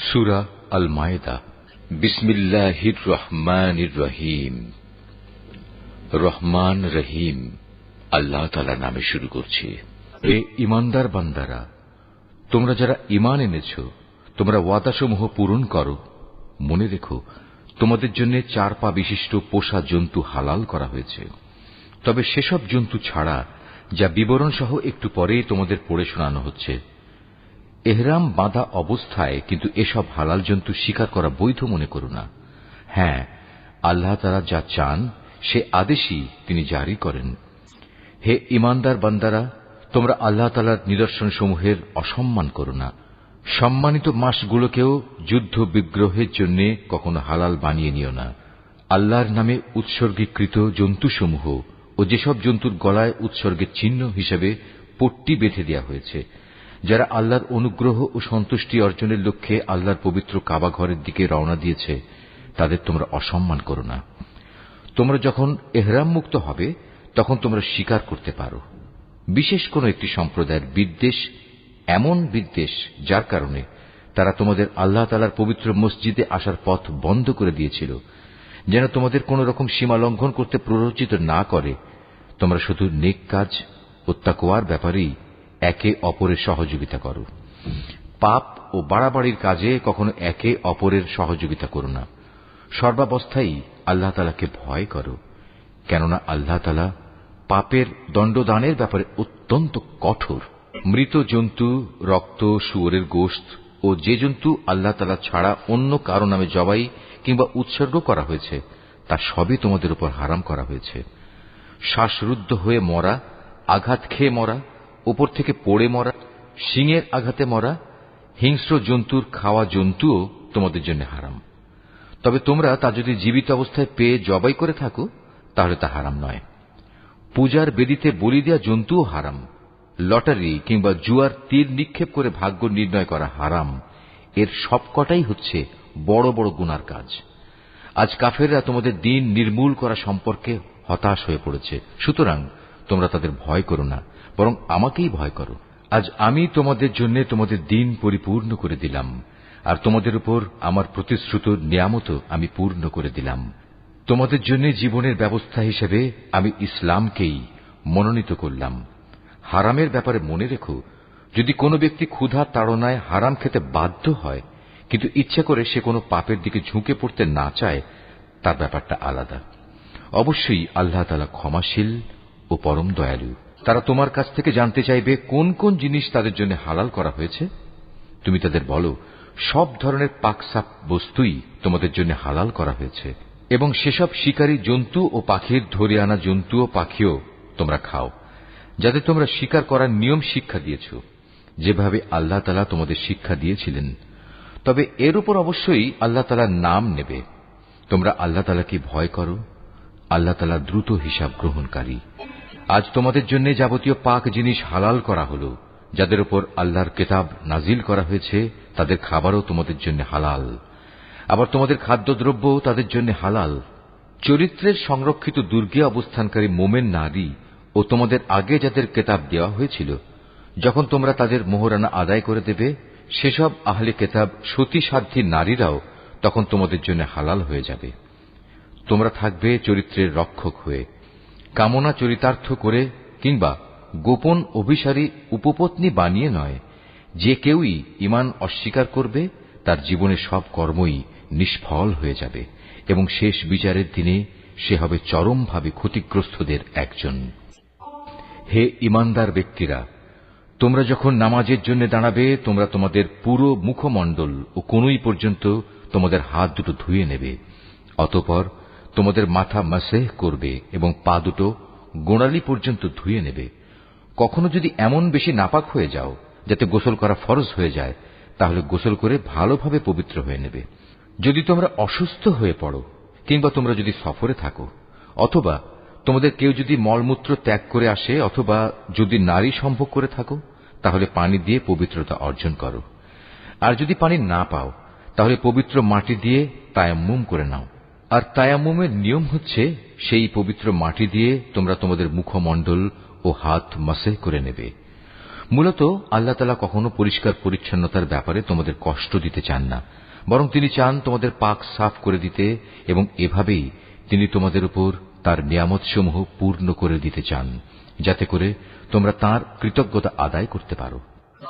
সূরা আল মায়েদা। বিসমিল্লাহির রহমানির রহিম। রহমান রহিম আল্লাহ তাআলার নামে শুরু করছি। হে ঈমানদার বান্দারা, তোমরা যারা ঈমান এনেছ, তোমরা ওয়াদাসমূহ পূরণ করো। মনে রেখো, তোমাদের জন্য 4 পা বিশিষ্ট পোষা জন্তু হালাল করা হয়েছে, তবে সেসব জন্তু ছাড়া যা বিবরণ সহ একটু পরেই তোমাদের পড়ে শোনানো হচ্ছে। এহরাম বাঁধা অবস্থায় কিন্তু এসব হালাল জন্তু শিকার করা বৈধ মনে করো না। হ্যাঁ, আল্লাহ তাআলা যা চান সে আদেশই তিনি জারি করেন। হে ঈমানদার বান্দারা, তোমরা আল্লাহ তাআলার নিদর্শনসমূহের অসম্মান করো না। সম্মানিত মাসগুলোকেও যুদ্ধ বিগ্রহের জন্য কখনো হালাল বানিয়ে নিও না। আল্লাহর নামে উৎসর্গীকৃত জন্তুসমূহ ও যেসব জন্তুর গলায় উৎসর্গের চিহ্ন হিসেবে পট্টি বেঁধে দেওয়া হয়েছে, যারা আল্লাহর অনুগ্রহ ও সন্তুষ্টি অর্জনের লক্ষ্যে আল্লাহর পবিত্র কাবা ঘরের দিকে রওনা দিয়েছে, তাদের তোমরা অসম্মান করো না। তোমরা যখন এহরাম মুক্ত হবে তখন তোমরা শিকার করতে পারো। বিশেষ কোন একটি সম্প্রদায়ের বিদ্বেষ এমন বিদ্বেষ যার কারণে তারা তোমাদের আল্লাহ তাআলার পবিত্র মসজিদে আসার পথ বন্ধ করে দিয়েছিল, যেন তোমাদের কোন রকম সীমা লঙ্ঘন করতে প্ররোচিত না করে। তোমরা শুধু নেক কাজ ও তাকওয়ার ব্যাপারেই একে অপরের সহযোগিতা করো। পাপ ও বাড়াবাড়ির কাজে কখনো একে অপরের সহযোগিতা করো না। সর্বাবস্থায় আল্লাহ তাআলাকে ভয় করো, কেননা আল্লাহ তাআলা পাপের দণ্ডদানের ব্যাপারে অত্যন্ত কঠোর। মৃত জন্তু, রক্ত, শুয়োরের গোশত ও যে জন্তু আল্লাহ তাআলা ছাড়া অন্য কারো নামে জবাই কিংবা উৎসর্গ করা হয়েছে তা সবই তোমাদের উপর হারাম করা হয়েছে। শ্বাসরুদ্ধ হয়ে মরা, আঘাত খেয়ে মরা, উপর থেকে পড়ে মরা, শিঙের আঘাতে মরা, হিংস্র জন্তুর খাওয়া জন্তুও তোমাদের জন্য হারাম। তবে তোমরা তা যদি জীবিত অবস্থায় পেয়ে জবাই করে থাকো তাহলে তা হারাম নয়। পূজার বেদিতে বলি দেয়া জন্তুও হারাম। লটারি কিংবা জুয়ার তীর নিক্ষেপ করে ভাগ্য নির্ণয় করা হারাম। এর সবকটাই হচ্ছে বড় বড় গুনার কাজ। আজ কাফেররা তোমাদের দিন নির্মূল করা সম্পর্কে হতাশ হয়ে পড়েছে, সুতরাং তোমরা তাদের ভয় করো না, বরং আমাকেই ভয় করো। আজ আমি তোমাদের জন্য তোমাদের দিন পরিপূর্ণ করে দিলাম, আর তোমাদের উপর আমার প্রতিশ্রুত নিয়ামত আমি পূর্ণ করে দিলাম। তোমাদের জন্য জীবনের ব্যবস্থা হিসেবে আমি ইসলামকেই মনোনীত করলাম। হারামের ব্যাপারে মনে রেখো, যদি কোনো ব্যক্তি ক্ষুধা তাড়নায় হারাম খেতে বাধ্য হয় কিন্তু ইচ্ছা করে সে কোনো পাপের দিকে ঝুঁকে পড়তে না চায়, তার ব্যাপারটা আলাদা। অবশ্যই আল্লাহ তাআলা ক্ষমাশীল ও পরম দয়ালু। তারা তোমার কাছ থেকে জানতে চাইবে কোন কোন জিনিস তাদের জন্য হালাল করা হয়েছে। তুমি তাদের বলো, সব ধরনের পাকসাপ বস্তুই তোমাদের জন্য হালাল করা হয়েছে, এবং সেসব শিকারী জন্তু ও পাখির ধরে আনা জন্তু ও পাখিও তোমরা খাও, যাদের তোমরা শিকার করার নিয়ম শিক্ষা দিয়েছ, যেভাবে আল্লাহ তাআলা তোমাদের শিক্ষা দিয়েছিলেন। তবে এর উপর অবশ্যই আল্লাহ তাআলার নাম নেবে। তোমরা আল্লাহ তাআলাকে ভয় করো, আল্লাহ তাআলা দ্রুত হিসাব গ্রহণকারী। আজ তোমাদের জন্য যাবতীয় পাক জিনিস হালাল করা হলো। যাদের উপর আল্লাহর কিতাব নাজিল করা হয়েছে তাদের খাবারও তোমাদের জন্য হালাল, আবার তোমাদের খাদ্যদ্রব্য তাদের জন্য হালাল। চরিত্রের সংরক্ষিত দুর্গে অবস্থানকারী মোমেন নারী ও তোমাদের আগে যাদের কিতাব দেওয়া হয়েছিল, যখন তোমরা তাদের মোহরানা আদায় করে দেবে, সেসব আহলে কিতাব সতী সাধ্বী নারীরাও তখন তোমাদের জন্য হালাল হয়ে যাবে। তোমরা থাকবে চরিত্রের রক্ষক হয়ে। কামনা চরিতার্থ করে কিংবা গোপন অভিসারী উপপত্নী বানিয়ে নয়। যে কেউই ঈমান অস্বীকার করবে তার জীবনের সব কর্মই নিষ্ফল হয়ে যাবে, এবং শেষ বিচারের দিনে সে হবে চরমভাবে ক্ষতিগ্রস্তদের একজন। হে ঈমানদার ব্যক্তিরা, তোমরা যখন নামাজের জন্য দাঁড়াবে, তোমরা তোমাদের পুরো মুখমণ্ডল ও কনুই পর্যন্ত তোমাদের হাত দুটো ধুয়ে নেবে। অতঃপর তোমাদের মাথা মাসেহ করবে এবং পা দুটো গোড়ালি পর্যন্ত ধুয়ে নেবে। কখনো যদি এমন বেশি নাপাক হয়ে যাও যাতে গোসল করা ফরজ হয়ে যায়, তাহলে গোসল করে ভালোভাবে পবিত্র হয়ে নেবে। যদি তোমরা অসুস্থ হয়ে পড়ো কিংবা তোমরা যদি সফরে থাকো, অথবা তোমাদের কেউ যদি মলমূত্র ত্যাগ করে আসে, অথবা যদি নারী সম্ভোগ করে থাকো, তাহলে পানি দিয়ে পবিত্রতা অর্জন করো। আর যদি পানি না পাও, তাহলে পবিত্র মাটি দিয়ে তায়াম্মুম করে নাও। আর তায়াম্মুমের নিয়ম হচ্ছে, সেই পবিত্র মাটি দিয়ে তোমরা তোমাদের মুখমণ্ডল ও হাত মাসেহ করে নেবে। মূলত আল্লাহ তাআলা কখনো পরিষ্কার পরিচ্ছন্নতার ব্যাপারে তোমাদের কষ্ট দিতে চান না, বরং তিনি চান তোমাদের পাক সাফ করে দিতে, এবং এভাবেই তিনি তোমাদের উপর তার নিয়ামতসমূহ পূর্ণ করে দিতে চান, যাতে করে তোমরা তাঁর কৃতজ্ঞতা আদায় করতে পারো।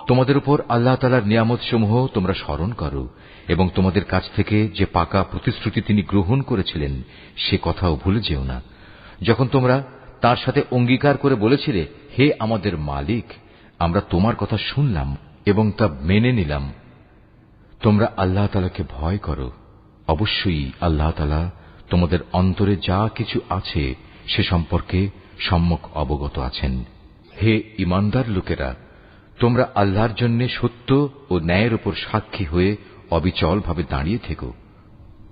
তোমাদের উপর আল্লাহ তাআলার নিয়ামতসমূহ তোমরা স্মরণ করো, এবং তোমাদের কাছ থেকে যে পাকা প্রতিশ্রুতি তিনি গ্রহণ করেছিলেন সে কথাও ভুলে যেও না। যখন তোমরা তার সাথে অঙ্গীকার করে বলেছিলে, হে আমাদের মালিক, আমরা তোমার কথা শুনলাম এবং তা মেনে নিলাম। তোমরা আল্লাহ তাআলাকে ভয় করো। অবশ্যই আল্লাহ তাআলা তোমাদের অন্তরে যা কিছু আছে সে সম্পর্কে সম্যক অবগত আছেন। হে ঈমানদার লোকেরা, তোমরা আল্লাহর জন্য সত্য ও ন্যায়ের উপর সাক্ষী হয়ে অবিচলভাবে দাঁড়িয়ে থেকো।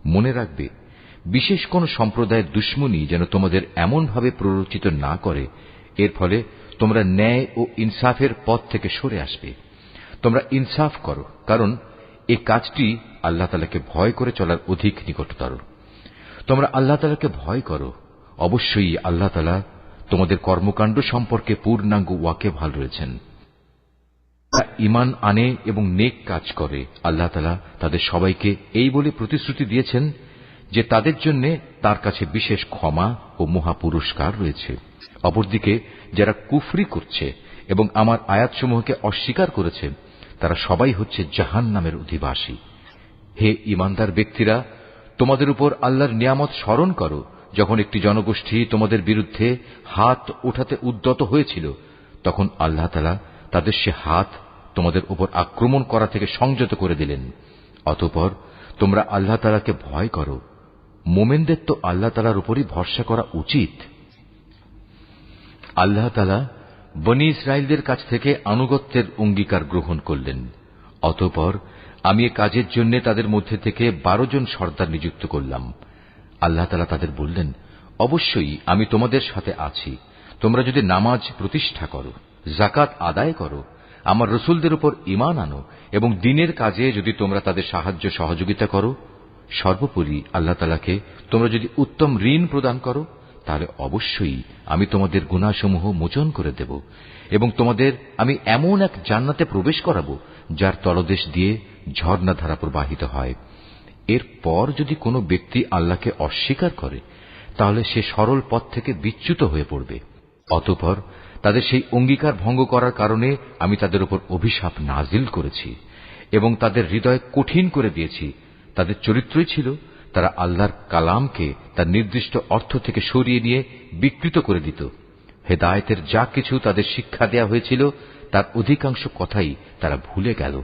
মনে রাখবে, বিশেষ কোন সম্প্রদায়ের দুশমনী যেন তোমাদের এমনভাবে প্ররোচিত না করে এর ফলে তোমরা ন্যায় ও ইনসাফের পথ থেকে সরে আসবে। তোমরা ইনসাফ করো, কারণ এই কাজটি আল্লাহ তাআলাকে ভয় করে চলার অধিক নিকটতর। তোমরা আল্লাহ তাআলাকে ভয় করো। অবশ্যই আল্লাহ তাআলা তোমাদের কর্মকাণ্ড সম্পর্কে পূর্ণাঙ্গ ওয়াকিবহাল রয়েছেন। ঈমান আনে এবং নেক কাজ করে, আল্লাহ তাআলা তাদের সবাইকে এই বলে প্রতিশ্রুতি দিয়েছেন যে তাদের জন্য তার কাছে বিশেষ ক্ষমা ও মহা পুরস্কার রয়েছে। অপরদিকে যারা কুফরি করছে এবং আমার আয়াতসমূহকে অস্বীকার করেছে তারা সবাই হচ্ছে জাহান্নামের অধিবাসী। হে ঈমানদার ব্যক্তিরা, তোমাদের উপর আল্লাহর নিয়ামত স্মরণ করো যখন একটি জনগোষ্ঠী তোমাদের বিরুদ্ধে হাত ওঠাতে উদ্যত হয়েছিল, তখন আল্লাহ তাআলা তাদের সে হাত তোমাদের উপর আক্রমণ করা থেকে সংযত করে দিলেন। অতঃপর তোমরা আল্লাহ তাআলাকে ভয় করো। মোমেনদের তো আল্লাহ তাআলার উপরই ভরসা করা উচিত। আল্লাহ তাআলা বনী ইসরাইলদের কাছ থেকে আনুগত্যের অঙ্গীকার গ্রহণ করলেন। অতঃপর আমি এ কাজের জন্য তাদের মধ্যে থেকে 12 জন সর্দার নিযুক্ত করলাম। আল্লাহ তাআলা তাদের বললেন, অবশ্যই আমি তোমাদের সাথে আছি। তোমরা যদি নামাজ প্রতিষ্ঠা করো, যাকাত আদায় করো, আমার রসুলদের উপর ঈমান আনো এবং দ্বীনের কাজে যদি তোমরা তাদের সাহায্য সহযোগিতা করো, সর্বোপরি আল্লাহ তাআলাকে তোমরা যদি উত্তম ঋণ প্রদান করো, তাহলে অবশ্যই আমি তোমাদের গুনাহসমূহ মোচন করে দেব এবং তোমাদের আমি এমন এক জান্নাতে প্রবেশ করাবো যার তলদেশ দিয়ে ঝর্ণাধারা প্রবাহিত হয়। এরপর যদি কোনো ব্যক্তি আল্লাহকে অস্বীকার করে তাহলে সে সরল পথ থেকে বিচ্যুত হয়ে পড়বে। অতঃপর তাদের সেই অঙ্গীকার ভঙ্গ করার কারণে আমি তাদের উপর অভিশাপ নাজিল করেছি এবং তাদের হৃদয় কঠিন করে দিয়েছি। তাদের চরিত্রই ছিল তারা আল্লাহর কালামকে তার নির্দিষ্ট অর্থ থেকে সরিয়ে নিয়ে বিকৃত করে দিত। হেদায়েতের যা কিছু তাদের শিক্ষা দেয়া হয়েছিল তার অধিকাংশ কথাই তারা ভুলে গেল।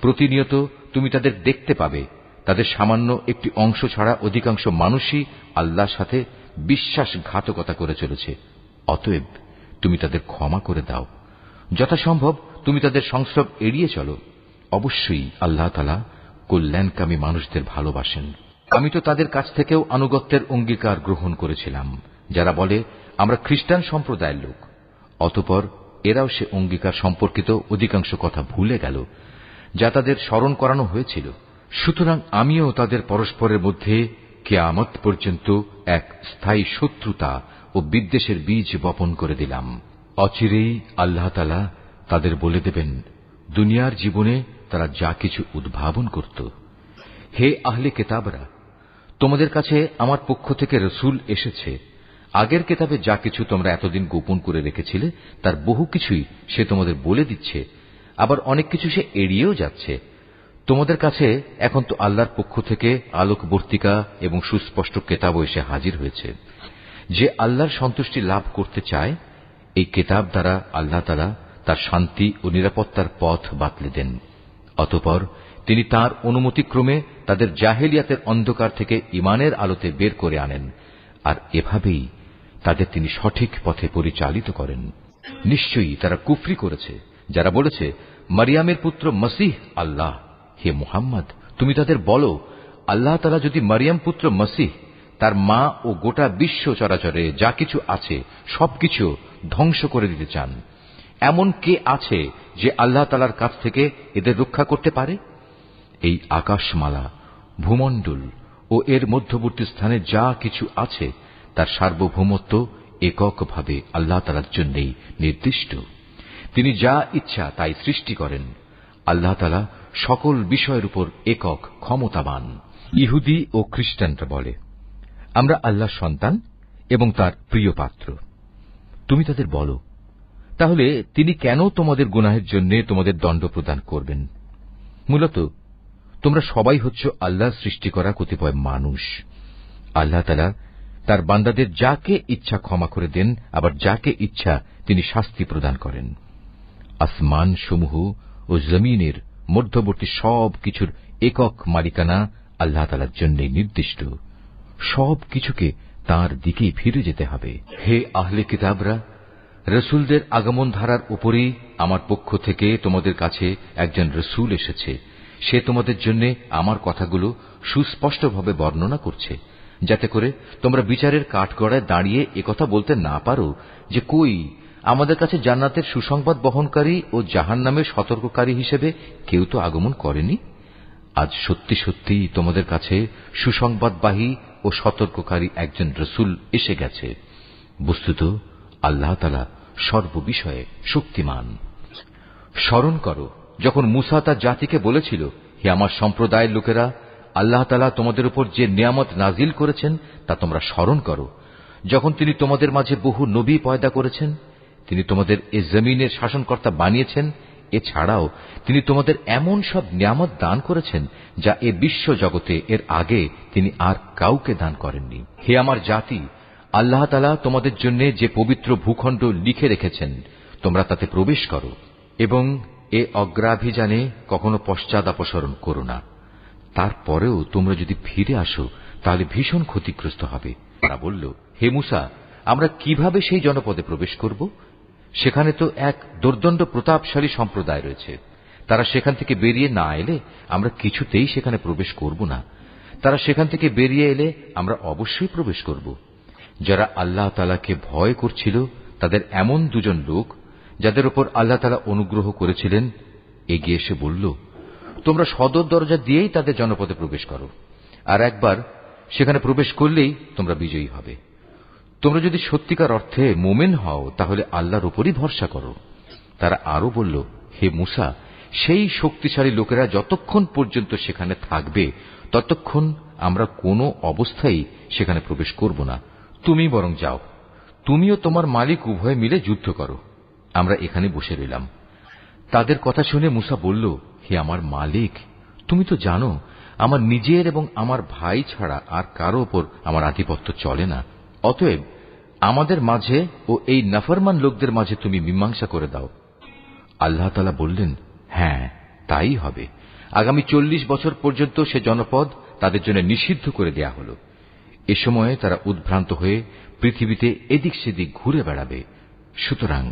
প্রতিনিয়ত তুমি তাদের দেখতে পাবে, তাদের সামান্য একটি অংশ ছাড়া অধিকাংশ মানুষই আল্লাহর সাথে বিশ্বাসঘাতকতা করে চলেছে। অতএব তুমি তাদের ক্ষমা করে দাও। যথাসম্ভব তুমি তাদের সংস্রব এড়িয়ে চলো। অবশ্যই আল্লাহ তাআলা কল্যাণকামী মানুষদের ভালোবাসেন। আমি তো তাদের কাছ থেকেও আনুগত্যের অঙ্গীকার গ্রহণ করেছিলাম যারা বলে আমরা খ্রিস্টান সম্প্রদায়ের লোক। অতঃপর এরাও সে অঙ্গীকার সম্পর্কিত অধিকাংশ কথা ভুলে গেল যা তাদের স্মরণ করানো হয়েছিল। সুতরাং আমিও তাদের পরস্পরের মধ্যে কিয়ামত পর্যন্ত এক স্থায়ী শত্রুতা ও বিদ্বেষের বীজ বপন করে দিলাম। অচিরেই আল্লাহ তাআলা তাদের বলে দেবেন দুনিয়ার জীবনে তারা যা কিছু উদ্ভাবন করত। হে আহলে কিতাবরা, তোমাদের কাছে আমার পক্ষ থেকে রসুল এসেছে। আগের কিতাবে যা কিছু তোমরা এতদিন গোপন করে রেখেছিলে তার বহু কিছুই সে তোমাদের বলে দিচ্ছে, আবার অনেক কিছু সে এড়িয়েও যাচ্ছে। তোমাদের কাছে এখন তো আল্লাহর পক্ষ থেকে আলোকবর্তিকা এবং সুস্পষ্ট কিতাবও এসে হাজির হয়েছে। যে আল্লাহর সন্তুষ্টি লাভ করতে চায় এই কিতাব দ্বারা আল্লাহ তাআলা তার শান্তি ও নিরাপত্তার পথ বাতলে দেন। অতঃপর তিনি তাঁর অনুমতিক্রমে তাদের জাহেলিয়াতের অন্ধকার থেকে ঈমানের আলোতে বের করে আনেন, আর এভাবেই তাদের তিনি সঠিক পথে পরিচালিত করেন। নিশ্চয়ই তারা কুফরি করেছে যারা বলেছে মারিয়ামের পুত্র মসীহ আল্লাহ। হে মুহাম্মদ, তুমি তাদের বলো, আল্লাহ তাআলা যদি মারিয়াম পুত্র মসীহ, তার মা ও গোটা বিশ্ব চরাচরে যা কিছু আছে সবকিছু ধ্বংস করে দিতে চান, এমন কে আছে যে আল্লাহ তাআলার কাছ থেকে এদের রক্ষা করতে পারে? এই আকাশমালা, ভূমণ্ডল ও এর মধ্যবর্তী স্থানে যা কিছু আছে তার সার্বভৌমত্ব এককভাবে আল্লাহ তাআলার জন্যই নির্দিষ্ট। তিনি যা ইচ্ছা তাই সৃষ্টি করেন। আল্লাহ তাআলা সকল বিষয়ের উপর একক ক্ষমতাবান। ইহুদি ও খ্রিস্টানরা বলে, আমরা আল্লাহর সন্তান এবং তার প্রিয় পাত্র। তুমি তাদের বলো, তাহলে তিনি কেন তোমাদের গুনাহের জন্য তোমাদের দণ্ড প্রদান করবেন? মূলত তোমরা সবাই হচ্ছ আল্লাহর সৃষ্টি করা কতিপয় মানুষ। আল্লাহ তাআলা তার বান্দাদের যাকে ইচ্ছা ক্ষমা করে দেন, আবার যাকে ইচ্ছা তিনি শাস্তি প্রদান করেন। আসমান সমূহ ও জমিনের মধ্যবর্তী সব কিছুর একক মালিকানা আল্লাহ তাআলার জন্যই নির্দিষ্ট। সব কিছুকে তাঁর দিকেই ফিরে যেতে হবে। হে আহলে কিতাবরা, রসুলদের আগমন ধারার উপরেই আমার পক্ষ থেকে তোমাদের কাছে একজন রসুল এসেছে। সে তোমাদের জন্য আমার কথাগুলো সুস্পষ্টভাবে বর্ণনা করছে, যাতে করে তোমরা বিচারের কাঠগড়ায় দাঁড়িয়ে একথা বলতে না পারো যে, কই আমাদের কাছে জান্নাতের সুসংবাদ বহনকারী ও জাহান্নামের সতর্ককারী হিসেবে কেউ তো আগমন করেনি। আজ সত্যি সত্যি তোমাদের কাছে সুসংবাদবাহী ও সতর্ককারী একজন রসুল এসে গেছে। বস্তুত আল্লাহ তাআলা সর্ববিষয়ে শক্তিমান। স্মরণ করো যখন মূসা তার জাতিকে বলেছিল, হে আমার সম্প্রদায়ের লোকেরা, আল্লাহ তাআলা তোমাদের উপর যে নিয়ামত নাজিল করেছেন তা তোমরা স্মরণ করো। যখন তিনি তোমাদের মাঝে বহু নবী পয়দা করেছেন, তিনি তোমাদের এ জমিনের শাসনকর্তা বানিয়েছেন। এছাড়াও তিনি তোমাদের এমন সব নিয়ামত দান করেছেন যা এ বিশ্ব জগতে এর আগে তিনি আর কাউকে দান করেননি। হে আমার জাতি, আল্লাহ তাআলা তোমাদের জন্য যে পবিত্র ভূখণ্ড লিখে রেখেছেন, তোমরা তাতে প্রবেশ করো এবং এ অগ্রাভিযানে কখনো পশ্চাদাপসরণ করো না। তারপরেও তোমরা যদি ফিরে আসো তাহলে ভীষণ ক্ষতিগ্রস্ত হবে। তারা বলল, হে মূসা, আমরা কিভাবে সেই জনপদে প্রবেশ করব? সেখানে তো এক দুর্দণ্ড প্রতাপশালী সম্প্রদায় রয়েছে। তারা সেখান থেকে বেরিয়ে না এলে আমরা কিছুতেই সেখানে প্রবেশ করব না। তারা সেখান থেকে বেরিয়ে এলে আমরা অবশ্যই প্রবেশ করব। যারা আল্লাহ তাআলাকে ভয় করছিল তাদের এমন দুজন লোক, যাদের উপর আল্লাহ তাআলা অনুগ্রহ করেছিলেন, এগিয়ে এসে বলল, তোমরা সদর দরজা দিয়েই তাদের জনপদে প্রবেশ করো, আর একবার সেখানে প্রবেশ করলেই তোমরা বিজয়ী হবে। তোমরা যদি সত্যিকার অর্থে মুমিন হও তাহলে আল্লাহর উপরই ভরসা করো। তারা আরো বলল, হে মূসা, সেই শক্তিশালী লোকেরা যতক্ষণ পর্যন্ত সেখানে থাকবে ততক্ষণ আমরা কোনো অবস্থায় সেখানে প্রবেশ করব না। তুমি বরং যাও, তুমিও তোমার মালিক উভয় মিলে যুদ্ধ করো, আমরা এখানে বসে রইলাম। তাদের কথা শুনে মূসা বলল, হে আমার মালিক, তুমি তো জানো আমার নিজের এবং আমার ভাই ছাড়া আর কারো ওপর আমার আধিপত্য চলে না। অতএব আমাদের মাঝে ও এই নাফরমান লোকদের মাঝে তুমি মীমাংসা করে দাও। আল্লাহ তাআলা বললেন, হ্যাঁ, তাই হবে। আগামী 40 বছর পর্যন্ত সে জনপদ তাদের জন্য নিষিদ্ধ করে দেয়া হল। এ সময়ে তারা উদ্ভ্রান্ত হয়ে পৃথিবীতে এদিক সেদিক ঘুরে বেড়াবে। সুতরাং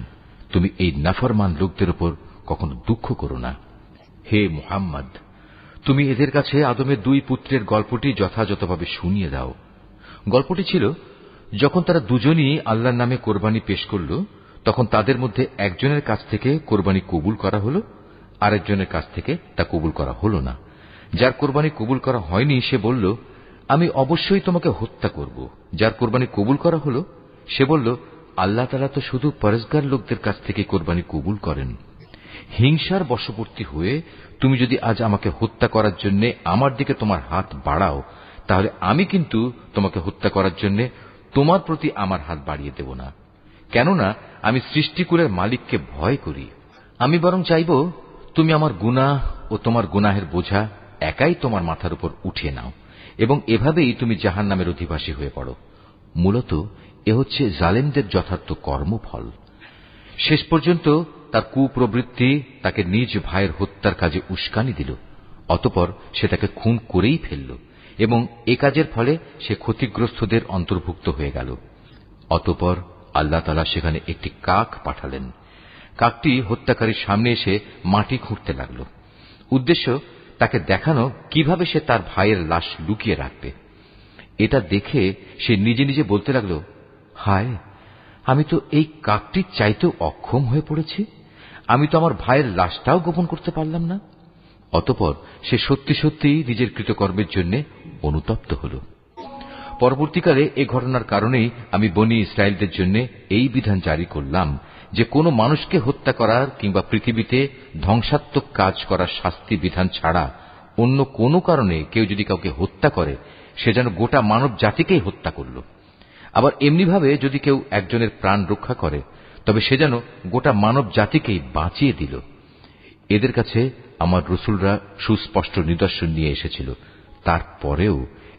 তুমি এই নাফরমান লোকদের উপর কখনো দুঃখ করো না। হে মুহাম্মদ, তুমি এদের কাছে আদমের 2 পুত্রের গল্পটি যথাযথভাবে শুনিয়ে দাও। গল্পটি ছিল, যখন তারা দুজনই আল্লাহর নামে কোরবানি পেশ করল, তখন তাদের মধ্যে একজনের কাছ থেকে কোরবানি কবুল করা হল, আরেকজনের কাছ থেকে তা কবুল করা হল না। যার কোরবানি কবুল করা হয়নি সে বলল, আমি অবশ্যই তোমাকে হত্যা করব। যার কোরবানি কবুল করা হল সে বলল, আল্লাহ তাআলা তো শুধু পরহেজগার লোকদের কাছ থেকে কোরবানি কবুল করেন। হিংসার বশবর্তী হয়ে তুমি যদি আজ আমাকে হত্যা করার জন্য আমার দিকে তোমার হাত বাড়াও, তাহলে আমি কিন্তু তোমাকে হত্যা করার জন্য তোমার প্রতি আমার হাত বাড়িয়ে দেব না। কেননা আমি সৃষ্টিকুলের মালিককে ভয় করি। আমি বরং চাইব তুমি আমার গুনাহ ও তোমার গুনাহের বোঝা একাই তোমার মাথার উপর উঠিয়ে নাও এবং এভাবেই তুমি জাহান্নামের অধিবাসী হয়ে পড়ো। মূলত এ হচ্ছে জালেমদের যথার্থ কর্মফল। শেষ পর্যন্ত তার কুপ্রবৃত্তি তাকে নিজ ভাইয়ের হত্যার কাজে উস্কানি দিল। অতঃপর সে তাকে খুন করেই ফেলল এবং এ কাজের ফলে সে ক্ষতিগ্রস্তদের অন্তর্ভুক্ত হয়ে গেল। অতঃপর আল্লাহ তাআলা সেখানে একটি কাক পাঠালেন। কাকটি হত্যাকারীর সামনে এসে মাটি খুঁড়তে লাগল। উদ্দেশ্য তাকে দেখানো কিভাবে সে তার ভাইয়ের লাশ লুকিয়ে রাখবে। এটা দেখে সে নিজে নিজে বলতে লাগল, হায়, আমি তো এই কাকটির চাইতেও অক্ষম হয়ে পড়েছি। আমি তো আমার ভাইয়ের লাশটাও গোপন করতে পারলাম না। অতঃপর সে সত্যি সত্যি নিজের কৃতকর্মের জন্য অনুতপ্ত হল। পরবর্তীকালে এ ঘটনার কারণেই আমি বনী ইসরায়েলদের জন্য এই বিধান জারি করলাম যে কোনো মানুষকে হত্যা করার কিংবা পৃথিবীতে ধ্বংসাত্মক কাজ করার শাস্তি বিধান ছাড়া অন্য কোনো কারণে কেউ যদি কাউকে হত্যা করে, সে যেন গোটা মানব জাতিকেই হত্যা করল। আবার এমনিভাবে যদি কেউ একজনের প্রাণ রক্ষা করে, তবে সে যেন গোটা মানব জাতিকেই বাঁচিয়ে দিল। এদের কাছে আমার রসুলরা সুস্পষ্ট নিদর্শন নিয়ে এসেছিল, তারপরেও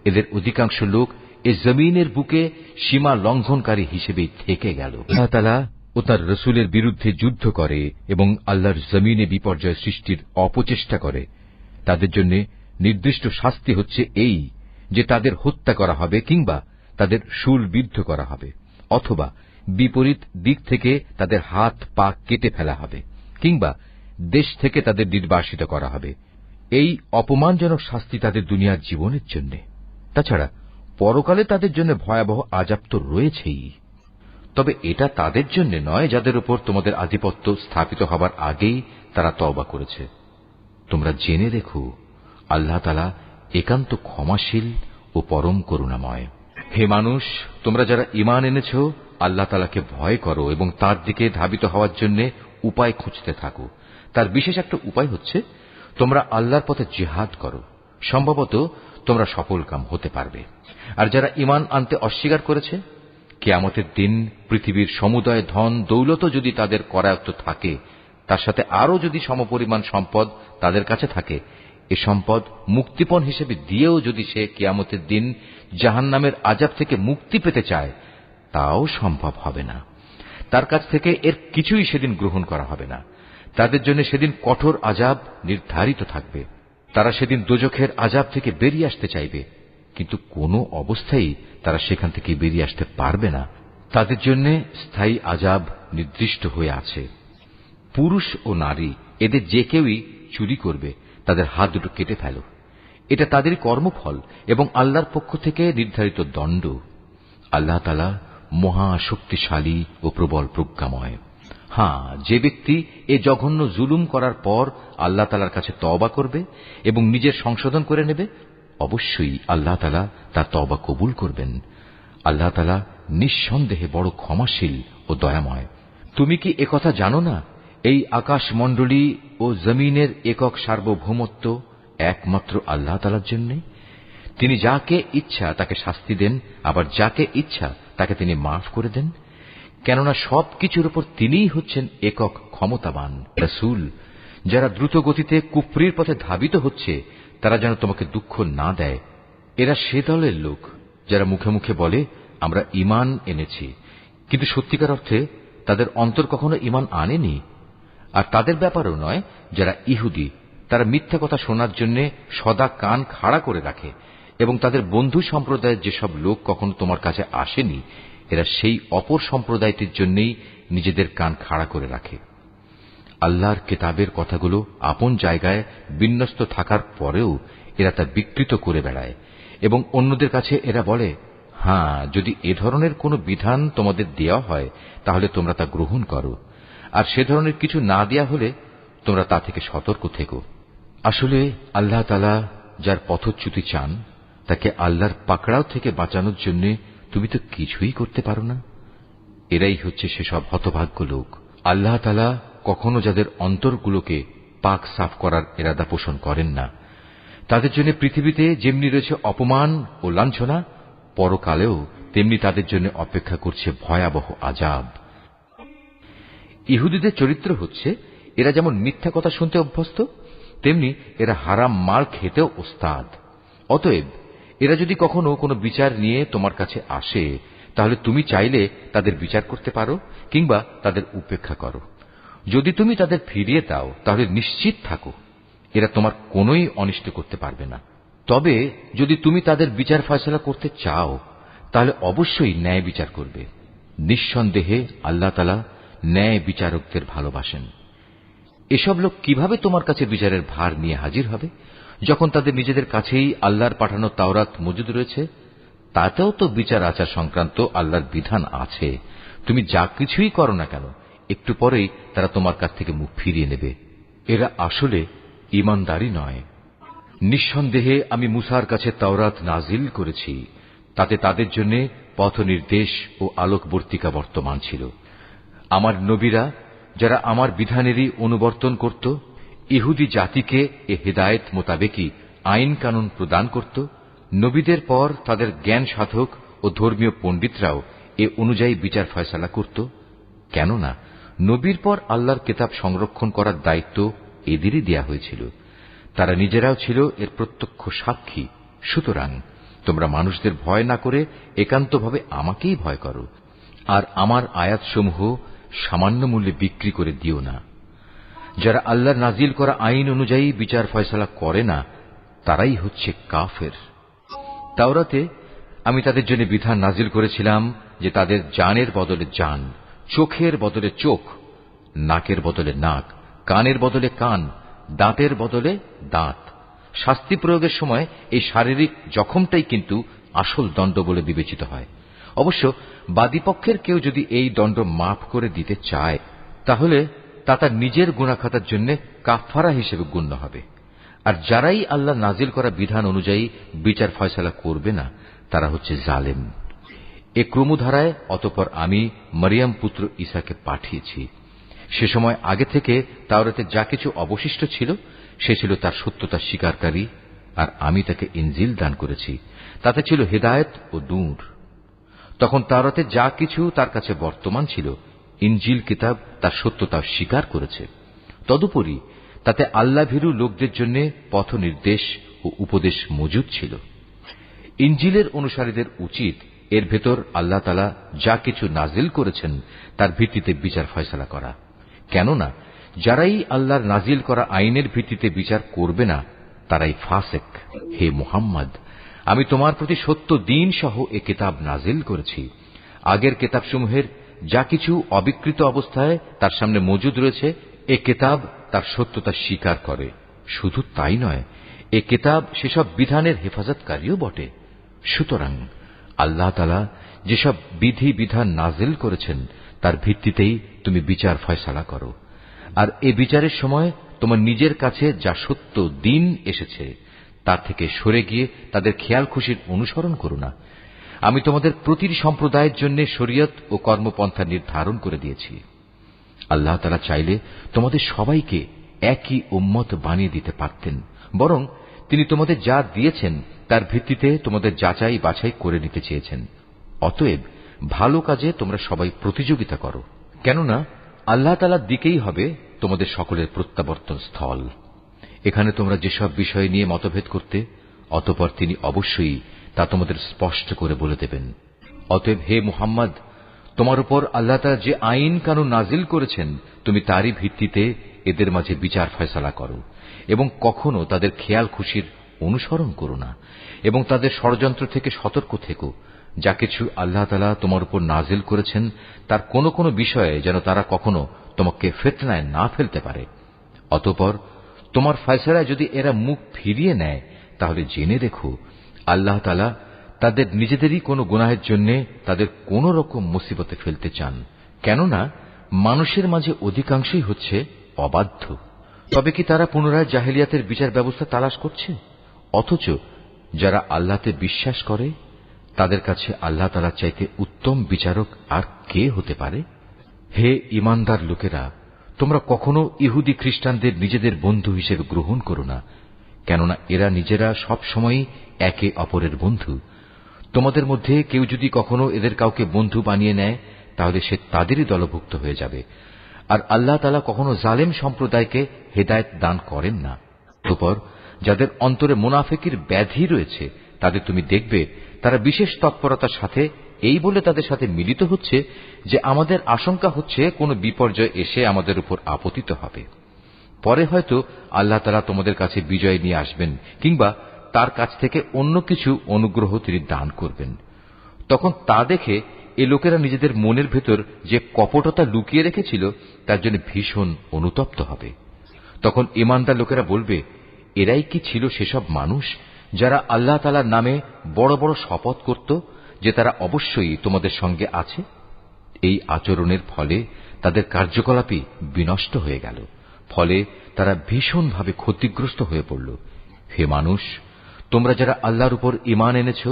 এদের অধিকাংশ লোক এ জমিনের বুকে সীমা লঙ্ঘনকারী হিসেবেই থেকে গেল। আল্লাহ তাআলা ও তার রসুলের বিরুদ্ধে যুদ্ধ করে এবং আল্লাহর জমিনে বিপর্যয় সৃষ্টির অপচেষ্টা করে, তাদের জন্য নির্দিষ্ট শাস্তি হচ্ছে এই যে তাদের হত্যা করা হবে কিংবা তাদের শূলবিদ্ধ করা হবে, অথবা বিপরীত দিক থেকে তাদের হাত পা কেটে ফেলা হবে কিংবা দেশ থেকে তাদের নির্বাসিত করা হবে। এই অপমানজনক শাস্তি তাদের দুনিয়ার জীবনের জন্য। তাছাড়া পরকালে তাদের জন্য ভয়াবহ আযাব তো রয়েছেই। তবে এটা তাদের জন্য নয় যাদের উপর তোমাদের আধিপত্য স্থাপিত হবার আগেই তারা তওবা করেছে। তোমরা জেনে রেখো, আল্লাহ তাআলা একান্ত ক্ষমাশীল ও পরম করুণাময়। হে মানুষ, তোমরা যারা ঈমান এনেছ, আল্লাহ তাআলাকে ভয় করো এবং তার দিকে ধাবিত হওয়ার জন্য উপায় খুঁজতে থাকো। তার বিশেষ একটা উপায় হচ্ছে তোমরা আল্লাহর পথে জিহাদ করো, সম্ভবত তোমরা সফলকাম হতে পারবে। আর যারা ঈমান আনতে অস্বীকার করেছে, কিয়ামতের দিন পৃথিবীর সমুদয় ধন দৌলতও যদি তাদের করায়ত্ত থাকে, তার সাথে আরও যদি সমপরিমাণ সম্পদ তাদের কাছে থাকে, এ সম্পদ মুক্তিপণ হিসেবে দিয়েও যদি সে কিয়ামতের দিন জাহান্নামের আযাব থেকে মুক্তি পেতে চায়, তাও সম্ভব হবে না। তার কাছ থেকে এর কিছুই সেদিন গ্রহণ করা হবে না। তাদের জন্য সেদিন কঠোর আযাব নির্ধারিত থাকবে। তারা সেদিন দোজখের আযাব থেকে বেরিয়ে আসতে চাইবে, কিন্তু কোনো অবস্থায় তারা সেখান থেকে বেরিয়ে আসতে পারবে না। তাদের জন্য স্থায়ী আযাব নির্দিষ্ট হয়ে আছে। পুরুষ ও নারী এদের যে কেউই চুরি করবে, তাদের হাত দুটো কেটে ফেলো। এটা তাদেরই কর্মফল এবং আল্লাহর পক্ষ থেকে নির্ধারিত দণ্ড। আল্লাহ তাআলা মহা শক্তিশালী ও প্রবল প্রজ্ঞাময়। হ্যাঁ, যে ব্যক্তি এ জঘন্য জুলুম করার পর আল্লাহ তাআলার কাছে তওবা করবে এবং নিজের সংশোধন করে নেবে, অবশ্যই আল্লাহ তাআলা তার তওবা কবুল করবেন। আল্লাহ তাআলা নিঃসন্দেহে বড় ক্ষমাশীল ও দয়াময়। তুমি কি একথা জানো না, এই আকাশমণ্ডলী ও জমিনের একক সার্বভৌমত্ব একমাত্র আল্লাহ তাআলার জন্য? তিনি যাকে ইচ্ছা তাকে শাস্তি দেন, আবার যাকে ইচ্ছা তাকে তিনি মাফ করে দেন। কেননা সবকিছুর উপর তিনিই হচ্ছেন একক ক্ষমতাবান। রাসূল, যারা দ্রুত গতিতে কুফরির পথে ধাবিত হচ্ছে, তারা যেন তোমাকে দুঃখ না দেয়। এরা সে দলের লোক যারা মুখে মুখে বলে আমরা ঈমান এনেছি, কিন্তু সত্যিকার অর্থে তাদের অন্তর কখনো ঈমান আনেনি। আর তাদের ব্যাপারও নয় যারা ইহুদি, তারা মিথ্যা কথা শোনার জন্য সদা কান খাড়া করে রাখে, এবং তাদের বন্ধু সম্প্রদায়ের যেসব লোক কখনো তোমার কাছে আসেনি, এরা সেই অপর সম্প্রদায়টির জন্যই নিজেদের কান খাড়া করে রাখে। আল্লাহর কিতাবের কথাগুলো আপন জায়গায় বিন্যস্ত থাকার পরেও এরা তা বিকৃত করে বেড়ায়, এবং অন্যদের কাছে এরা বলে, হ্যাঁ, যদি এ ধরনের কোনো বিধান তোমাদের দেওয়া হয় তাহলে তোমরা তা গ্রহণ করো, আর সে ধরনের কিছু না দেয়া হলে তোমরা তা থেকে সতর্ক থেকো। আসলে আল্লাহ তাআলা যার পথচ্যুতি চান, তাকে আল্লাহর পাকড়াও থেকে বাঁচানোর জন্য তুমি তো কিছুই করতে পারো না। এরাই হচ্ছে সেসব হতভাগ্য লোক। আল্লাহ তাআলা কখনো যাদের অন্তরগুলোকে পাক সাফ করার ইরাদা পোষণ করেন না, তাদের জন্য পৃথিবীতে যেমনি রয়েছে অপমান ও লাঞ্ছনা, পরকালেও তেমনি তাদের জন্য অপেক্ষা করছে ভয়াবহ আযাব। ইহুদিদের চরিত্র হচ্ছে, এরা যেমন মিথ্যা কথা শুনতে অভ্যস্ত, তেমনি এরা হারাম মাল খেতেও ওস্তাদ। অতএব এরা যদি কখনো কোনো বিচার নিয়ে তোমার কাছে আসে, তাহলে তুমি চাইলে তাদের বিচার করতে পারো কিংবা তাদের উপেক্ষা করো। যদি তুমি তাদের ফিরিয়ে দাও, তাহলে নিশ্চিত থাকো এরা তোমার কোনোই অনিষ্ট করতে পারবে না। তবে যদি তুমি তাদের বিচার ফয়সালা করতে চাও, তাহলে অবশ্যই ন্যায় বিচার করবে। নিঃসন্দেহে আল্লাহ তাআলা ন্যায় বিচারকদের ভালোবাসেন। এসব লোক কিভাবে তোমার কাছে বিচারের ভার নিয়ে হাজির হবে, যখন তাদের নিজেদের কাছেই আল্লাহর পাঠানো তাওরাত মজুদ রয়েছে? তাতেও তো বিচার আচার সংক্রান্ত আল্লাহর বিধান আছে। তুমি যা কিছুই করো না কেন, একটু পরেই তারা তোমার কাছ থেকে মুখ ফিরিয়ে নেবে। এরা আসলে ঈমানদারই নয়। নিঃসন্দেহে আমি মূসার কাছে তাওরাত নাজিল করেছি, তাতে তাদের জন্য পথ নির্দেশ ও আলোকবর্তিকা বর্তমান ছিল। আমার নবীরা যারা আমার বিধানেরই অনুবর্তন করত, ইহুদি জাতিকে এ হেদায়েত মোতাবেকই আইন কানুন প্রদান করত, নবীদের পর তাদের জ্ঞান সাধক ও ধর্মীয় পণ্ডিতরাও এ অনুযায়ী বিচার ফয়সালা করত। কেননা নবীর পর আল্লাহর কিতাব সংরক্ষণ করার দায়িত্ব এদেরই দেয়া হয়েছিল। তারা নিজেরাও ছিল এর প্রত্যক্ষ সাক্ষী। সুতরাং তোমরা মানুষদের ভয় না করে একান্তভাবে আমাকেই ভয় করো, আর আমার আয়াতসমূহ সামান্য মূল্যে বিক্রি করে দিও না। যারা আল্লাহর নাজিল করা আইন অনুযায়ী বিচার ফয়সালা করে না, তারাই হচ্ছে কাফের। তাওরাতে আমি তাদের জন্য বিধান নাজিল করেছিলাম যে তাদের জানের বদলে জান, চোখের বদলে চোখ, নাকের বদলে নাক, কানের বদলে কান, দাঁতের বদলে দাঁত। শাস্তি প্রয়োগের সময় এই শারীরিক জখমটাই কিন্তু আসল দণ্ড বলে বিবেচিত হয়। অবশ্য বাদীপক্ষের কেউ যদি এই দণ্ড মাফ করে দিতে চায়, তাহলে তা তার নিজের গুনাহখাতার জন্য কাফফারা হিসেবে গণ্য হবে। আর যারাই আল্লাহ নাজিল করা বিধান অনুযায়ী বিচার ফয়সালা করবে না, তারা হচ্ছে জালেম। এ ক্রমধারায় অতঃপর আমি মরিয়ম পুত্র ঈসাকে পাঠিয়েছি। সে সময় আগে থেকে তাওরাতে যা কিছু অবশিষ্ট ছিল, সে ছিল তার সত্যতা স্বীকারকারী, আর আমি তাকে ইনজিল দান করেছি, তাতে ছিল হেদায়েত ও নূর। তখন তাওরাতে যা কিছু তার কাছে বর্তমান ছিল, ইনজিল কিতাব তার সত্যতা স্বীকার করেছে। তদুপরি তাতে আল্লাহভীরু লোকদের জন্য পথ নির্দেশ ও উপদেশ মজুদ ছিল। ইনজিলের অনুসারীদের উচিত এর ভেতর আল্লাহ তাআলা যা কিছু নাজিল করেছেন তার ভিত্তিতে বিচার ফয়সালা করা। কেননা যারাই আল্লাহর নাজিল করা আইনের ভিত্তিতে বিচার করবে না, তারাই ফাসেক। হে মুহাম্মদ, আমি তোমার প্রতি সত্য দিন সহ এ কিতাব নাজিল করেছি। আগের কিতাবসমূহের যা কিছু অবিকৃত অবস্থায় তার সামনে মজুদ রয়েছে, এ কিতাব তার সত্যতা স্বীকার করে। শুধু তাই নয়, এ কিতাব সেসব বিধানের হেফাজতকারীও বটে। সুতরাং আল্লাহ তাআলা যেসব বিধি বিধান নাজিল করেছেন তার ভিত্তিতেই তুমি বিচার ফয়সালা করো। আর এ বিচারের সময় তোমার নিজের কাছে যা সত্য দিন এসেছে তার থেকে সরে গিয়ে তাদের খেয়াল খুশির অনুসরণ করো না। আমি তোমাদের প্রতিটি সম্প্রদায়ের জন্য শরীয়ত ও কর্মপন্থা নির্ধারণ করে দিয়েছি। আল্লাহ তাআলা চাইলে তোমাদের সবাইকে একই উম্মত বানিয়ে দিতে পারতেন, বরং তিনি তোমাদের যা দিয়েছেন তার ভিত্তিতে তোমাদের যাচাই বাছাই করে নিতে চেয়েছেন। অতএব ভালো কাজে তোমরা সবাই প্রতিযোগিতা করো, কেননা আল্লাহ তাআলার দিকেই হবে তোমাদের সকলের প্রত্যাবর্তন স্থল। এখানে তোমরা যেসব বিষয় নিয়ে মতভেদ করতে, অতঃপর তিনি অবশ্যই তা তোমাদের স্পষ্ট করে বলে দেবেন। অতএব হে মুহাম্মদ, তোমার উপর আল্লাহ তাআলা যে আইন কানুন নাজিল করেছেন, তুমি তারই ভিত্তিতে এদের মাঝে বিচার ফয়সালা করো, এবং কখনো তাদের খেয়াল খুশির অনুসরণ করো না, এবং তাদের ষড়যন্ত্র থেকে সতর্ক থেকো। যা কিছু আল্লাহ তাআলা তোমার উপর নাজিল করেছেন তার কোন কোন বিষয়ে যেন তারা কখনো তোমাকে ফিতনায় না ফেলতে পারে। অতঃপর তোমার ফয়সালায় যদি এরা মুখ ফিরিয়ে নেয়, তাহলে জেনে রেখো আল্লাহ তাআলা তাদের নিজেদেরই কোনো গুনাহের জন্য তাদের কোন রকম মুসিবতে ফেলতে চান। কেননা মানুষের মাঝে অধিকাংশই হচ্ছে অবাধ্য। তবে কি তারা পুনরায় জাহেলিয়াতের বিচার ব্যবস্থা তালাশ করছে? অথচ যারা আল্লাহতে বিশ্বাস করে তাদের কাছে আল্লাহ তাআলার চাইতে উত্তম বিচারক আর কে হতে পারে? হে ঈমানদার লোকেরা, তোমরা কখনো ইহুদি খ্রিস্টানদের নিজেদের বন্ধু হিসেবে গ্রহণ করো না, কেননা এরা নিজেরা সব সময়ই একে অপরের বন্ধু। তোমাদের মধ্যে কেউ যদি কখনো এদের কাউকে বন্ধু বানিয়ে নেয়, তাহলে সে তাদেরই দলভুক্ত হয়ে যাবে। আর আল্লাহ তাআলা কখনো জালেম সম্প্রদায়কে হেদায়েত দান করেন না। অতঃপর যাদের অন্তরে মুনাফিকির ব্যাধি রয়েছে, তাদের তুমি দেখবে তারা বিশেষ তৎপরতার সাথে এই বলে তাদের সাথে মিলিত হচ্ছে যে আমাদের আশঙ্কা হচ্ছে কোনো বিপর্যয় এসে আমাদের উপর আপতিত হবে। পরে হয়তো আল্লাহ তাআলা তোমাদের কাছে বিজয় নিয়ে আসবেন, কিংবা তার কাছ থেকে অন্য কিছু অনুগ্রহ তিনি দান করবেন। তখন তা দেখে এ লোকেরা নিজেদের মনের ভেতর যে কপটতা লুকিয়ে রেখেছিল তার জন্য ভীষণ অনুতপ্ত হবে। তখন ঈমানদার লোকেরা বলবে, এরাই কি ছিল সেসব মানুষ যারা আল্লাহ তাআলার নামে বড় বড় শপথ করত যে তারা অবশ্যই তোমাদের সঙ্গে আছে? এই আচরণের ফলে তাদের কার্যকলাপই বিনষ্ট হয়ে গেল। ফলে তারা ভীষণভাবে ক্ষতিগ্রস্ত হয়ে পড়ল। হে মানুষ, তোমরা যারা আল্লাহর উপর ঈমান এনেছ,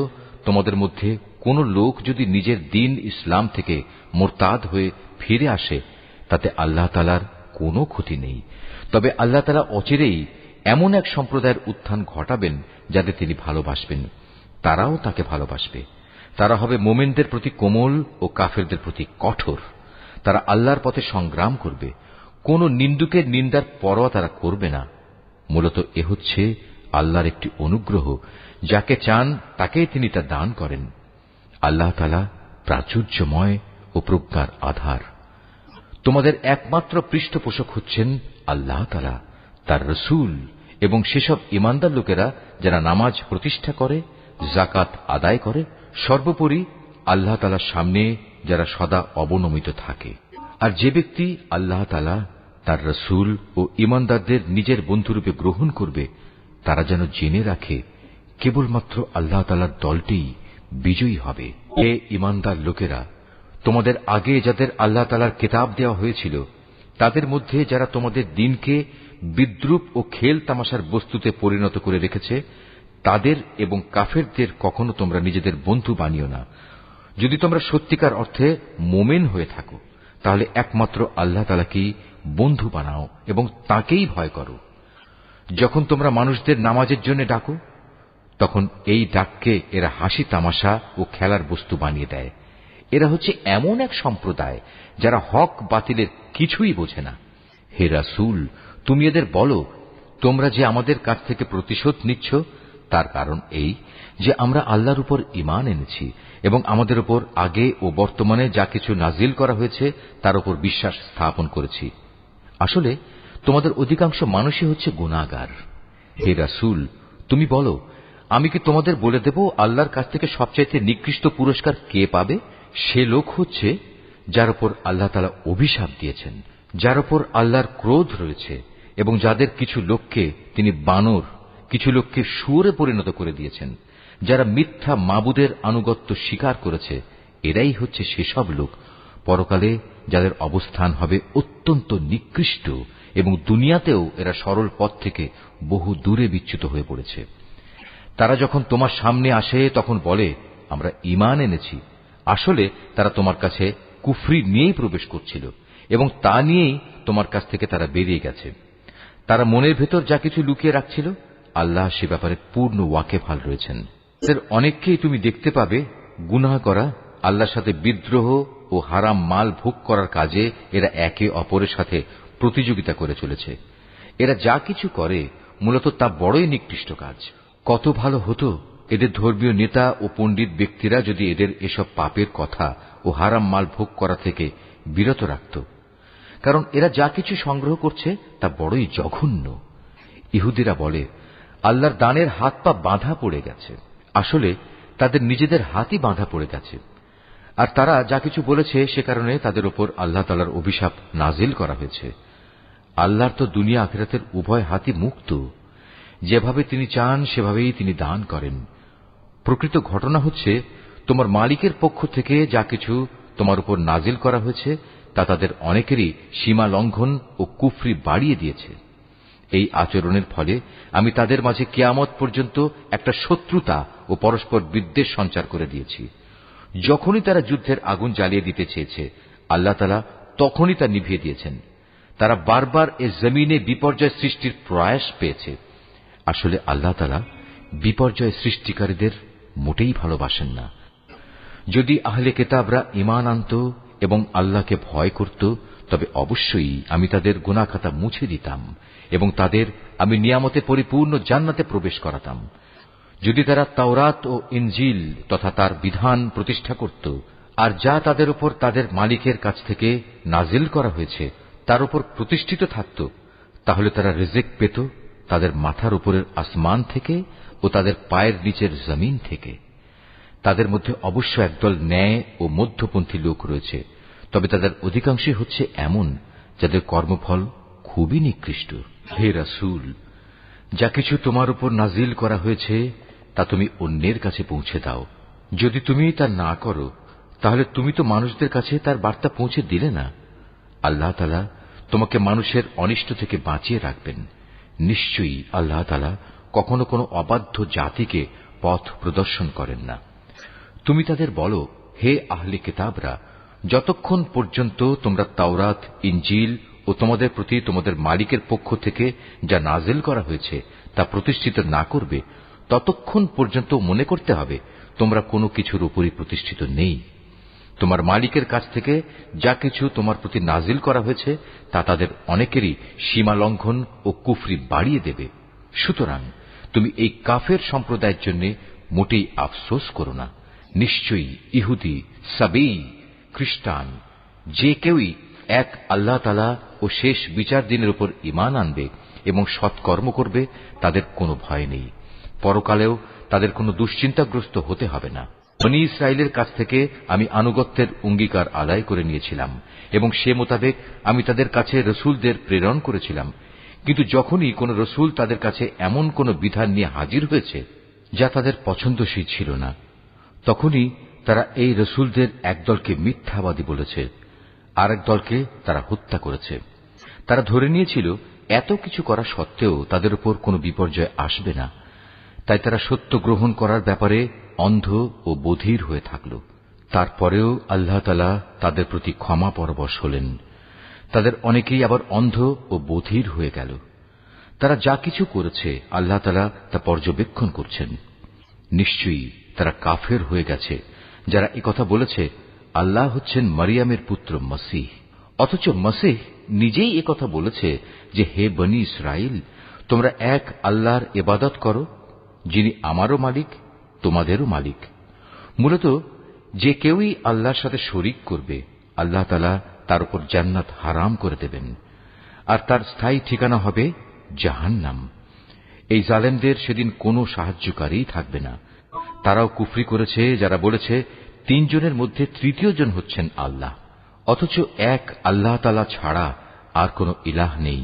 তোমাদের মধ্যে কোন লোক যদি নিজের দিন ইসলাম থেকে মোরতাদ হয়ে ফিরে আসে তাতে আল্লাহ তাআলার কোনো ক্ষতি নেই। তবে আল্লাহ তাআলা অচিরেই এমন এক সম্প্রদায়ের উত্থান ঘটাবেন যাদের তিনি ভালোবাসবেন, তারাও তাকে ভালোবাসবে। তারা হবে মুমিনদের প্রতি কোমল ও কাফেরদের প্রতি কঠোর। তারা আল্লাহর পথে সংগ্রাম করবে, কোন নিন্দুকের নিন্দার পরোয়া তারা করবে না। মূলত এ হচ্ছে আল্লাহর একটি অনুগ্রহ, যাকে চান তাকেই তিনি তা দান করেন। আল্লাহ তাআলা প্রাচুর্যময় ও প্রজ্ঞার আধার। তোমাদের একমাত্র পৃষ্ঠপোষক হচ্ছেন আল্লাহ তাআলা, তার রাসূল এবং সেসব ঈমানদার লোকেরা যারা নামাজ প্রতিষ্ঠা করে, যাকাত আদায় করে, সর্বোপরি আল্লাহ তাআলার সামনে যারা সদা অবনমিত থাকে। আর যে ব্যক্তি আল্লাহ তাআলা, তার রাসূল ও ঈমানদারদের নিজের বন্ধুরূপে গ্রহণ করবে, তারা যেন জেনে রাখে কেবলমাত্র আল্লাহ তাআলার দলটিই বিজয়ী হবে। হে ঈমানদার লোকেরা, তোমাদের আগে যাদের আল্লাহ তাআলার কিতাব দেওয়া হয়েছিল তাদের মধ্যে যারা তোমাদের দিনকে বিদ্রূপ ও খেল তামাশার বস্তুতে পরিণত করে রেখেছে, তাদের এবং কাফেরদের কখনো তোমরা নিজেদের বন্ধু বানিও না। যদি তোমরা সত্যিকার অর্থে মোমেন হয়ে থাকো তাহলে একমাত্র আল্লাহ তাআলাকেই বন্ধু বানাও এবং তাঁকেই ভয় করো। যখন তোমরা মানুষদের নামাজের জন্য ডাকো তখন এই ডাককে এরা হাসি তামাশা ও খেলার বস্তু বানিয়ে দেয়। এরা হচ্ছে এমন এক সম্প্রদায় যারা হক বাতিলের কিছুই বোঝে না। হে রাসূল, তুমি এদের বলো, তোমরা যে আমাদের কাছ থেকে প্রতিশোধ নিচ্ছ তার কারণ এই যে আমরা আল্লাহর উপর ঈমান এনেছি এবং আমাদের উপর আগে ও বর্তমানে যা কিছু নাজিল করা হয়েছে তার উপর বিশ্বাস স্থাপন করেছি। আসলে তোমাদের অধিকাংশ মানুষই হচ্ছে গুনাহগার। হে রাসূল, তুমি বলো, আমি কি তোমাদের বলে দেব আল্লাহর কাছ থেকে সবচাইতে নিকৃষ্ট পুরস্কার কে পাবে? সে লোক হচ্ছে যার উপর আল্লাহ তাআলা অভিশাপ দিয়েছেন, যার উপর আল্লাহর ক্রোধ রয়েছে এবং যাদের কিছু লোককে তিনি বানর, কিছু লোককে শুয়োরে পরিণত করে দিয়েছেন, যারা মিথ্যা মাবুদের আনুগত্য স্বীকার করেছে। এরাই হচ্ছে সেসব লোক পরকালে যাদের অবস্থান হবে অত্যন্ত নিকৃষ্ট এবং দুনিয়াতেও এরা সরল পথ থেকে বহু দূরে বিচ্যুত হয়ে পড়েছে। তারা যখন তোমার সামনে আসে তখন বলে, আমরা ঈমান এনেছি। আসলে তারা তোমার কাছে কুফরি নিয়েই প্রবেশ করছিল এবং তা নিয়েই তোমার কাছ থেকে তারা বেরিয়ে গেছে। তারা মনের ভেতর যা কিছু লুকিয়ে রাখছিল আল্লাহ সে ব্যাপারে পূর্ণ ওয়াকেফাল রয়েছেন। এদের অনেককেই তুমি দেখতে পাবে গুনাহ করা, আল্লাহর সাথে বিদ্রোহ ও হারাম মাল ভোগ করার কাজে এরা একে অপরের সাথে প্রতিযোগিতা করে চলেছে। এরা যা কিছু করে মূলত তা বড়ই নিকৃষ্ট কাজ। কত ভালো হতো এদের ধর্মীয় নেতা ও পণ্ডিত ব্যক্তিরা যদি এদের এসব পাপের কথা ও হারাম মাল ভোগ করা থেকে বিরত রাখত, কারণ এরা যা কিছু সংগ্রহ করছে তা বড়ই জঘন্য। ইহুদিরা বলে আল্লাহর দানের হাত পা বাঁধা পড়ে গেছে। আসলে তাদের নিজেদের হাতই বাঁধা পড়ে গেছে। আর তারা যা কিছু বলেছে সে কারণে তাদের উপর আল্লাহ তাআলার অভিশাপ নাজিল করা হয়েছে। আল্লাহর তো দুনিয়া আখিরাতের উভয় হাতই মুক্ত। যেভাবে তিনি চান সেভাবেই তিনি দান করেন। প্রকৃত ঘটনা হচ্ছে তোমার মালিকের পক্ষ থেকে যা কিছু তোমার উপর নাজিল করা হয়েছে তা তাদের অনেকেরই সীমা লঙ্ঘন ও কুফরি বাড়িয়ে দিয়েছে। এই আচরণের ফলে আমি তাদের মাঝে কিয়ামত পর্যন্ত একটা শত্রুতা ও পরস্পর বিদ্বেষ সঞ্চার করে দিয়েছি। যখনই তারা যুদ্ধের আগুন জ্বালিয়ে দিতে চেয়েছে আল্লাহ তাআলা তখনই তা নিভিয়ে দিয়েছেন। তারা বারবার এ জমিনে বিপর্যয় সৃষ্টির প্রয়াস পেয়েছে। আসলে আল্লাহ তাআলা বিপর্যয় সৃষ্টিকারীদের মোটেই ভালোবাসেন না। যদি আহলে কিতাবরা ঈমান আনত এবং আল্লাহকে ভয় করত তবে অবশ্যই আমি তাদের গুনাহ খাতা মুছে দিতাম এবং তাদের আমি নিয়ামতে পরিপূর্ণ জান্নাতে প্রবেশ করাতাম। যদি তারা তাওরাত ও ইনজিল তথা তার বিধান প্রতিষ্ঠা করত আর যা তাদের উপর তাদের মালিকের কাছ থেকে নাজিল করা হয়েছে তার উপর প্রতিষ্ঠিত থাকত, তাহলে তারা রিজিক পেত তাদের মাথার উপরের আসমান থেকে ও তাদের পায়ের নিচের জমিন থেকে। তাদের মধ্যে অবশ্য একদল ন্যায় ও মধ্যপন্থী লোক রয়েছে, তবে তাদের অধিকাংশই হচ্ছে এমন যাদের কর্মফল খুবই নিকৃষ্ট। হে রাসূল, যা কিছু তোমার উপর নাজিল করা হয়েছে তা তুমি অন্যের কাছে পৌঁছে দাও। যদি তুমি তা না করো তাহলে তুমি তো মানুষদের কাছে তার বার্তা পৌঁছে দিলে না। আল্লাহ তাআলা তোমাকে মানুষের অনিষ্ট থেকে বাঁচিয়ে রাখবেন। নিশ্চয়ই আল্লাহ তাআলা কখনো কোনো অবাধ্য জাতিকে পথ প্রদর্শন করেন না। তুমি তাদের বলো, হে আহলে কিতাবরা, যতক্ষণ পর্যন্ত তোমরা তাওরাত, ইনজিল ও তোমাদের প্রতি তোমাদের মালিকের পক্ষ থেকে যা নাজিল করা হয়েছে তা প্রতিষ্ঠিত না করবে, ততক্ষণ পর্যন্ত মনে করতে হবে তোমরা কোনো কিছুর উপরই প্রতিষ্ঠিত নেই। তোমার মালিকের কাছ থেকে যা কিছু তোমার প্রতি নাজিল করা হয়েছে তা তাদের অনেকেরই সীমা লঙ্ঘন ও কুফরি বাড়িয়ে দেবে। সুতরাং তুমি এই কাফের সম্প্রদায়ের জন্য মোটেই আফসোস করো না। নিশ্চয়ই ইহুদি, সাবেই, খ্রিস্টান যে কেউই এক আল্লাহ তাআলা ও শেষ বিচার দিনের উপর ঈমান আনবে এবং সৎকর্ম করবে, তাদের কোনো ভয় নেই। পরকালেও তাদের কোনো দুশ্চিন্তাগ্রস্ত হতে হবে না। বনী ইসরায়েলের কাছ থেকে আমি আনুগত্যের অঙ্গীকার আদায় করে নিয়েছিলাম এবং সে মোতাবেক আমি তাদের কাছে রসুলদের প্রেরণ করেছিলাম। কিন্তু যখনই কোন রসুল তাদের কাছে এমন কোন বিধান নিয়ে হাজির হয়েছে যা তাদের পছন্দসই ছিল না, তখনই তারা এই রসুলদের একদলকে মিথ্যাবাদী বলেছে, আরেক দলকে তারা হত্যা করেছে। তারা ধরে নিয়েছিল এত কিছু করা সত্ত্বেও তাদের উপর কোনো বিপর্যয় আসবে না, তাই তারা সত্য গ্রহণ করার ব্যাপারে অন্ধ ও বধির হয়ে থাকল। তারপরেও আল্লাহ তাআলা তাদের প্রতি ক্ষমা পরবশ হলেন। তাদের অনেকেই আবার অন্ধ ও বধির হয়ে গেল। তারা যা কিছু করেছে আল্লাহ তাআলা তা পর্যবেক্ষণ করছেন। নিশ্চয়ই তারা কাফের হয়ে গেছে যারা একথা বলেছে আল্লাহ হচ্ছেন মারিয়ামের পুত্র মসীহ, অথচ মসীহ নিজেই একথা বলেছে যে, হে বনী ইসরাইল, তোমরা এক আল্লাহর ইবাদত করো, যিনি আমারও মালিক, তোমাদেরও মালিক। মূলত যে কেউই আল্লাহর সাথে শরীক করবে, আল্লাহ তাআলা তার উপর জান্নাত হারাম করে দেবেন, আর তার স্থায়ী ঠিকানা হবে জাহান্নাম। এই জালেমদের সেদিন কোনো সাহায্যকারী থাকবে না। তারাও কুফরি করেছে যারা বলেছে তিনজনের মধ্যে তৃতীয় জন হচ্ছেন আল্লাহ, অথচ এক আল্লাহ তাআলা ছাড়া আর কোনো ইলাহ নেই।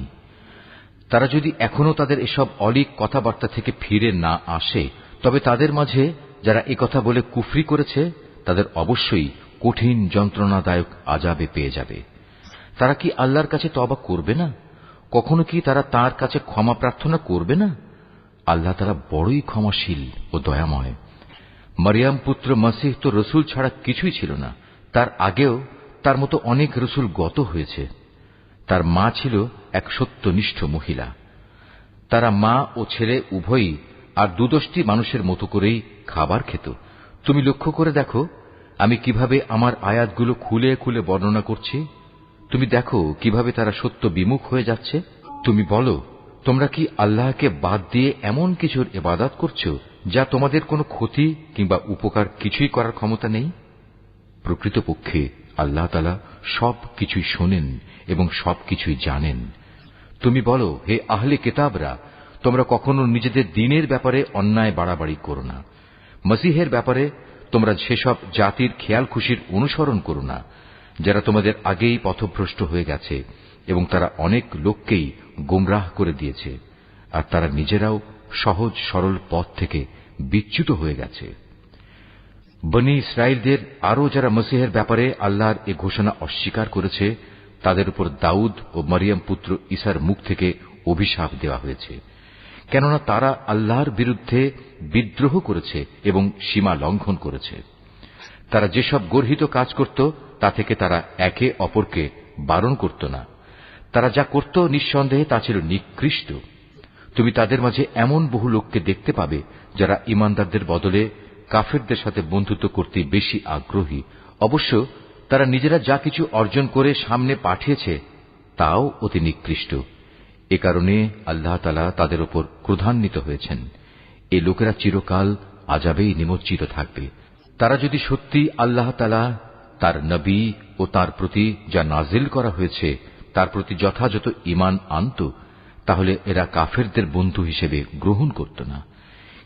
তারা যদি এখনো তাদের এসব অলীক কথাবার্তা থেকে ফিরে না আসে, তবে তাদের মাঝে যারা একথা বলে কুফরি করেছে তাদের অবশ্যই কঠিন যন্ত্রণাদায়ক আযাবে পেয়ে যাবে। তারা কি আল্লাহর কাছে তওবা করবে না? কখনো কি তারা তাঁর কাছে ক্ষমা প্রার্থনা করবে না? আল্লাহ তাআলা বড়ই ক্ষমাশীল ও দয়াময়। মারিয়াম পুত্র মসীহ তো রসুল ছাড়া কিছুই ছিল না। তার আগেও তার মতো অনেক রসুল গত হয়েছে। তার মা ছিল এক সত্যনিষ্ঠ মহিলা। তারা মা ও ছেলে উভয়ই আর দুদশটি মানুষের মতো করেই খাবার খেত। তুমি লক্ষ্য করে দেখো আমি কিভাবে আমার আয়াতগুলো খুলে খুলে বর্ণনা করছি। তুমি দেখো কিভাবে তারা সত্য বিমুখ হয়ে যাচ্ছে। তুমি বলো, তোমরা কি আল্লাহকে বাদ দিয়ে এমন কিছুর ইবাদত করছো যা তোমাদের কোনো ক্ষতি কিংবা উপকার কিছুই করার ক্ষমতা নেই? প্রকৃতপক্ষে আল্লাহ তাআলা সব কিছুই শোনেন এবং সবকিছুই জানেন। তুমি বলো, হে আহলে কিতাবরা, তোমরা কখনো নিজেদের দ্বীনের ব্যাপারে অন্যায় বাড়াবাড়ি করো না। মসীহের ব্যাপারে তোমরা সেসব জাতির খেয়াল খুশির অনুসরণ করো না যারা তোমাদের আগেই পথভ্রষ্ট হয়ে গেছে এবং তারা অনেক লোককেই গোমরাহ করে দিয়েছে, আর তারা নিজেরাও সহজ সরল পথ থেকে বিচ্যুত হয়ে গেছে। বনী ইসরায়েলদের আরও যারা মসীহের ব্যাপারে আল্লাহর এ ঘোষণা অস্বীকার করেছে, তাদের উপর দাউদ ও মরিয়ম পুত্র ঈসার মুখ থেকে অভিশাপ দেওয়া হয়েছে, কেননা তারা আল্লাহর বিরুদ্ধে বিদ্রোহ করেছে এবং সীমা লঙ্ঘন করেছে। তারা যেসব গর্হিত কাজ করত তা থেকে তারা একে অপরকে বারণ করত না। তারা যা করত নিঃসন্দেহে তা ছিল নিকৃষ্ট। তুমি তাদের মাঝে এমন বহু লোককে দেখতে পাবে যারা ঈমানদারদের বদলে কাফেরদের সাথে বন্ধুত্ব করতে বেশি আগ্রহী। অবশ্য তারা নিজেরা যা কিছু অর্জন করে সামনে পাঠিয়েছে তাও অতি নিকৃষ্ট। এ কারণে আল্লাহ তাআলা তাদের উপর ক্রোধান্বিত হয়েছেন। এ লোকেরা চিরকাল আযাবেই নিমজ্জিত থাকবে। তারা যদি সত্যি আল্লাহ তাআলা, তার নবী ও তার প্রতি যা নাজিল করা হয়েছে তার প্রতি যথাযথ ঈমান আনত, তাহলে এরা কাফেরদের বন্ধু হিসেবে গ্রহণ করত না।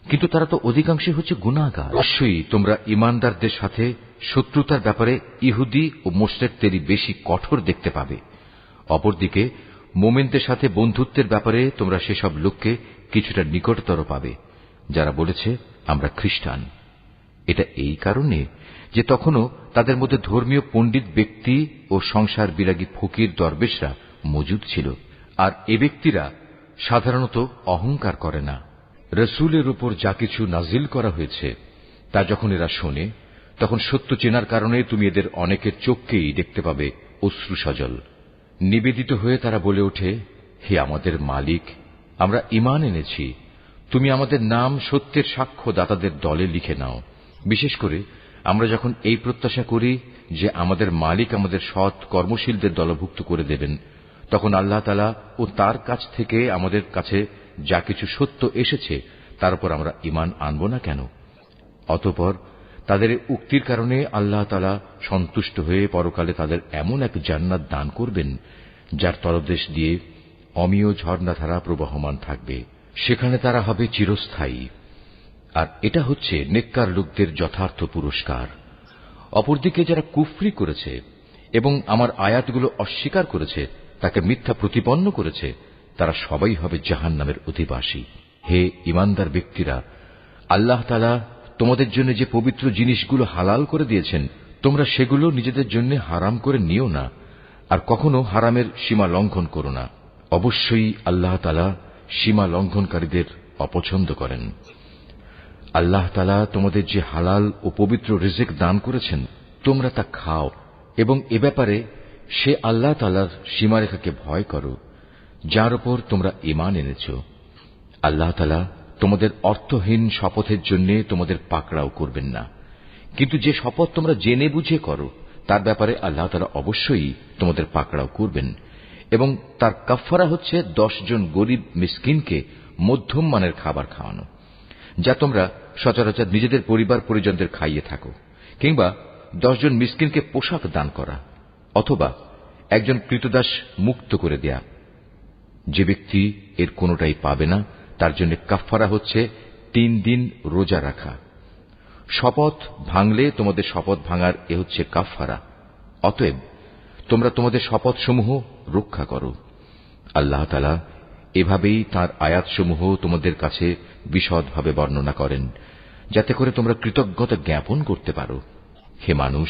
কিন্তু তারা তো অধিকাংশই হচ্ছে গুনাহগার। অবশ্যই তোমরা ঈমানদারদের সাথে শত্রুতার ব্যাপারে ইহুদি ও মুশরিকদেরই বেশি কঠোর দেখতে পাবে। অপরদিকে মোমেনদের সাথে বন্ধুত্বের ব্যাপারে তোমরা সেসব লোককে কিছুটা নিকটতর পাবে যারা বলেছে আমরা খ্রিস্টান। এটা এই কারণে যে তখনও তাদের মধ্যে ধর্মীয় পণ্ডিত ব্যক্তি ও সংসার বিরাগী ফকির দরবেশরা মজুদ ছিল, আর এ ব্যক্তিরা সাধারণত অহংকার করে না। রসুলের উপর যা কিছু নাজিল করা হয়েছে তা যখন এরা শোনে তখন সত্য চেনার কারণে তুমি এদের অনেকের চোখকেই দেখতে পাবে অশ্রু সজল। নিবেদিত হয়ে তারা বলে ওঠে, হে আমাদের মালিক, আমরা ঈমান এনেছি, তুমি আমাদের নাম সত্যের সাক্ষ্যদাতাদের দলে লিখে নাও। বিশেষ করে আমরা যখন এই প্রত্যাশা করি যে আমাদের মালিক আমাদের সৎ কর্মশীলদের দলভুক্ত করে দেবেন, তখন আল্লাহ তাআলা ও তার কাছ থেকে আমাদের কাছে যা কিছু সত্য এসেছে তার উপর আমরা ঈমান আনব না কেন? অতঃপর তাদের উক্তির কারণে আল্লাহ তাআলা সন্তুষ্ট হয়ে পরকালে তাদের এমন এক জান্নাত দান করবেন যার তলদেশ দিয়ে অমিয় ঝর্ণাধারা প্রবহমান থাকবে, সেখানে তারা হবে চিরস্থায়ী। আর এটা হচ্ছে নেককার লোকদের যথার্থ পুরস্কার। অপরদিকে যারা কুফরি করেছে এবং আমার আয়াতগুলো অস্বীকার করেছে, তাকে মিথ্যা প্রতিপন্ন করেছে, তারা সবাই হবে জাহান্নামের অধিবাসী। হে ঈমানদার ব্যক্তিরা, আল্লাহ তাআলা তোমাদের জন্য যে পবিত্র জিনিসগুলো হালাল করে দিয়েছেন, তোমরা সেগুলো নিজেদের জন্য হারাম করে নিও না, আর কখনো হারামের সীমা লঙ্ঘন করো না। অবশ্যই আল্লাহ তাআলা সীমা লঙ্ঘনকারীদের অপছন্দ করেন। আল্লাহ তাআলা তোমাদের যে হালাল ও পবিত্র রিজিক দান করেছেন, তোমরা তা খাও এবং এ ব্যাপারে সে আল্লাহ তাআলার সীমারেখাকে ভয় করো যার উপর তোমরা ঈমান এনেছ। আল্লাহ তাআলা তোমাদের অর্থহীন শপথের জন্য তোমাদের পাকড়াও করবেন না, কিন্তু যে শপথ তোমরা জেনে বুঝে করো তার ব্যাপারে আল্লাহ তাআলা অবশ্যই তোমাদের পাকড়াও করবেন। এবং তার কাফফারা হচ্ছে 10 জন গরিব মিসকিনকে মধ্যম মানের খাবার খাওয়ানো, যা তোমরা সচরাচর নিজেদের পরিবার পরিজনদের খাইয়ে থাকো, কিংবা 10 জন মিসকিনকে পোশাক দান করা, অথবা একজন ক্রীতদাস মুক্ত করে দেয়া। যে ব্যক্তি এর কোনোটাই পাবে না তার জন্য কাফফারা হচ্ছে 3 দিন রোজা রাখা। শপথ ভাঙলে তোমাদের শপথ ভাঙার এ হচ্ছে কাফফারা। অতএব তোমরা তোমাদের শপথসমূহ রক্ষা করো। আল্লাহ তাআলা এভাবেই তাঁর আয়াতসমূহ তোমাদের কাছে বিশদভাবে বর্ণনা করেন, যাতে করে তোমরা কৃতজ্ঞতা জ্ঞাপন করতে পারো। হে মানুষ,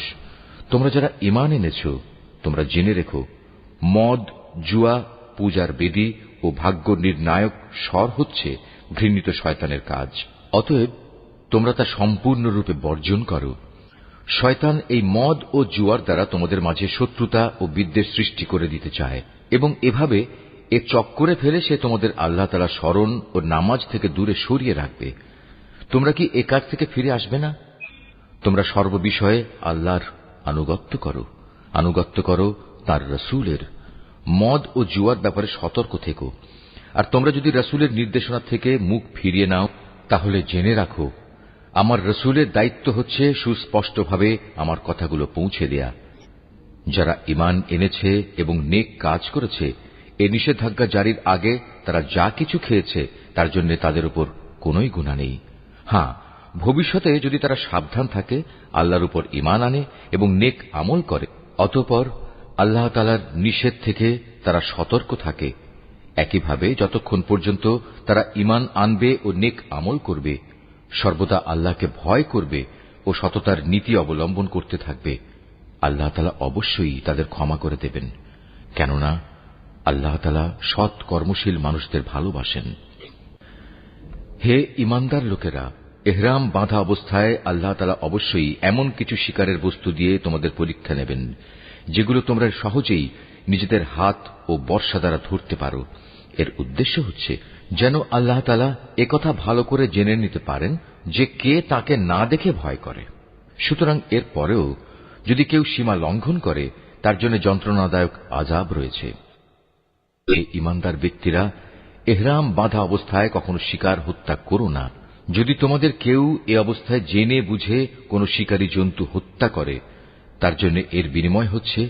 তোমরা যারা ঈমান এনেছ, তোমরা জেনে রেখো, মদ, জুয়া, পূজার বেদী ও ভাগ্য নির্ণায়ক স্বর হচ্ছে ঘৃণিত শয়তানের কাজ। অতএব তোমরা তা সম্পূর্ণরূপে বর্জন করো। শয়তান এই মদ ও জুয়ার দ্বারা তোমাদের মাঝে শত্রুতা ও বিদ্বেষ সৃষ্টি করে দিতে চায়, এবং এভাবে এ চক্করে ফেলে সে তোমাদের আল্লাহ তাআলা স্মরণ ও নামাজ থেকে দূরে সরিয়ে রাখবে। তোমরা কি এ কাজ থেকে ফিরে আসবে না? তোমরা সর্ববিষয়ে আল্লাহর আনুগত্য করো তাঁর রাসূলের। মদ ও জুয়ার ব্যাপারে সতর্ক থেকো। আর তোমরা যদি রাসূলের নির্দেশনা থেকে মুখ ফিরিয়ে নাও, তাহলে জেনে রাখো, আমার রাসূলের দায়িত্ব হচ্ছে সুস্পষ্টভাবে আমার কথাগুলো পৌঁছে দেয়া। যারা ঈমান এনেছে এবং নেক কাজ করেছে, এ নিষেধাজ্ঞা জারির আগে তারা যা কিছু খেয়েছে তার জন্য তাদের উপর কোনই গুনাহ নেই। হ্যাঁ, ভবিষ্যতে যদি তারা সাবধান থাকে, আল্লাহর উপর ঈমান আনে এবং নেক আমল করে, অতঃপর আল্লাহ তাআলার নিষেধ থেকে তারা সতর্ক থাকে, একইভাবে যতক্ষণ পর্যন্ত তারা ঈমান আনবে ও নেক আমল করবে, সর্বদা আল্লাহকে ভয় করবে ও সততার নীতি অবলম্বন করতে থাকবে, আল্লাহ তাআলা অবশ্যই তাদের ক্ষমা করে দেবেন, কেননা আল্লাহ তাআলা সৎ কর্মশীল মানুষদের ভালোবাসেন। হে ঈমানদার লোকেরা, ইহরাম বাঁধা অবস্থায় আল্লাহ তাআলা অবশ্যই এমন কিছু শিকারের বস্তু দিয়ে তোমাদের পরীক্ষা নেবেন, যেগুলো তোমরা সহজেই নিজেদের হাত ও বর্শা দ্বারা ধরতে পারো। এর উদ্দেশ্য হচ্ছে যেন আল্লাহ তাআলা একথা ভালো করে জেনে নিতে পারেন যে কে তাকে না দেখে ভয় করে। সুতরাং এর পরেও যদি কেউ সীমা লঙ্ঘন করে, তার জন্য যন্ত্রণাদায়ক আযাব রয়েছে। এই ঈমানদার ব্যক্তিরা, ইহরাম বাঁধা অবস্থায় কখনো শিকার হত্যা করো না। যদি তোমাদের কেউ এ অবস্থায় জেনে বুঝে কোন শিকারী জন্তু হত্যা করে, তার জন্য এর বিনিময় হচ্ছে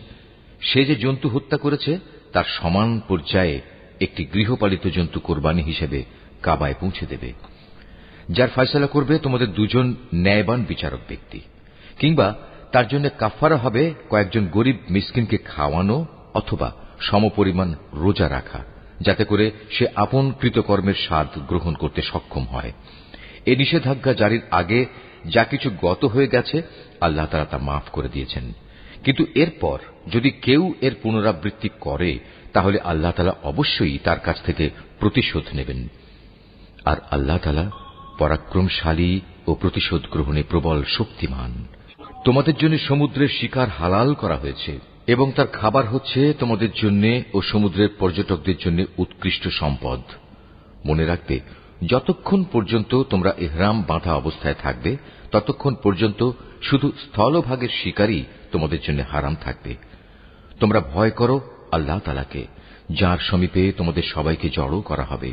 সে যে জন্তু হত্যা করেছে তার সমান পর্যায়ে একটি গৃহপালিত জন্তু কোরবানি হিসেবে কাবায় পৌঁছে দেবে, যার ফয়সালা করবে তোমাদের দুজন ন্যায়বান বিচারক ব্যক্তি। কিংবা তার জন্য কাফফারা হবে কয়েকজন গরিব মিসকিনকে খাওয়ানো অথবা সমপরিমাণ রোজা রাখা, যাতে করে সে আপন কৃতকর্মের স্বাদ গ্রহণ করতে সক্ষম হয়। এই নিষেধাজ্ঞা জারির আগে যা কিছু গত হয়ে গেছে আল্লাহ তাআলা তা মাফ করে দিয়েছেন, কিন্তু এরপর যদি কেউ এর পুনরাবৃত্তি করে, তাহলে আল্লাহ তাআলা অবশ্যই তার কাছ থেকে প্রতিশোধ নেবেন। আর আল্লাহ তাআলা পরাক্রমশালী ও প্রতিশোধ গ্রহণে প্রবল শক্তিমান। তোমাদের জন্য সমুদ্রের শিকার হালাল করা হয়েছে এবং তার খাবার হচ্ছে তোমাদের জন্য ও সমুদ্রের পর্যটকদের জন্য উৎকৃষ্ট সম্পদ। মনে রাখবে, যতক্ষণ পর্যন্ত তোমরা ইহরাম বাঁধা অবস্থায় থাকবে ততক্ষণ পর্যন্ত শুধু স্থলভাগের শিকারই তোমাদের জন্য হারাম থাকবে। তোমরা ভয় করো আল্লাহ তাআলাকে, যার সমীপে তোমাদের সবাইকে জড়ো করা হবে।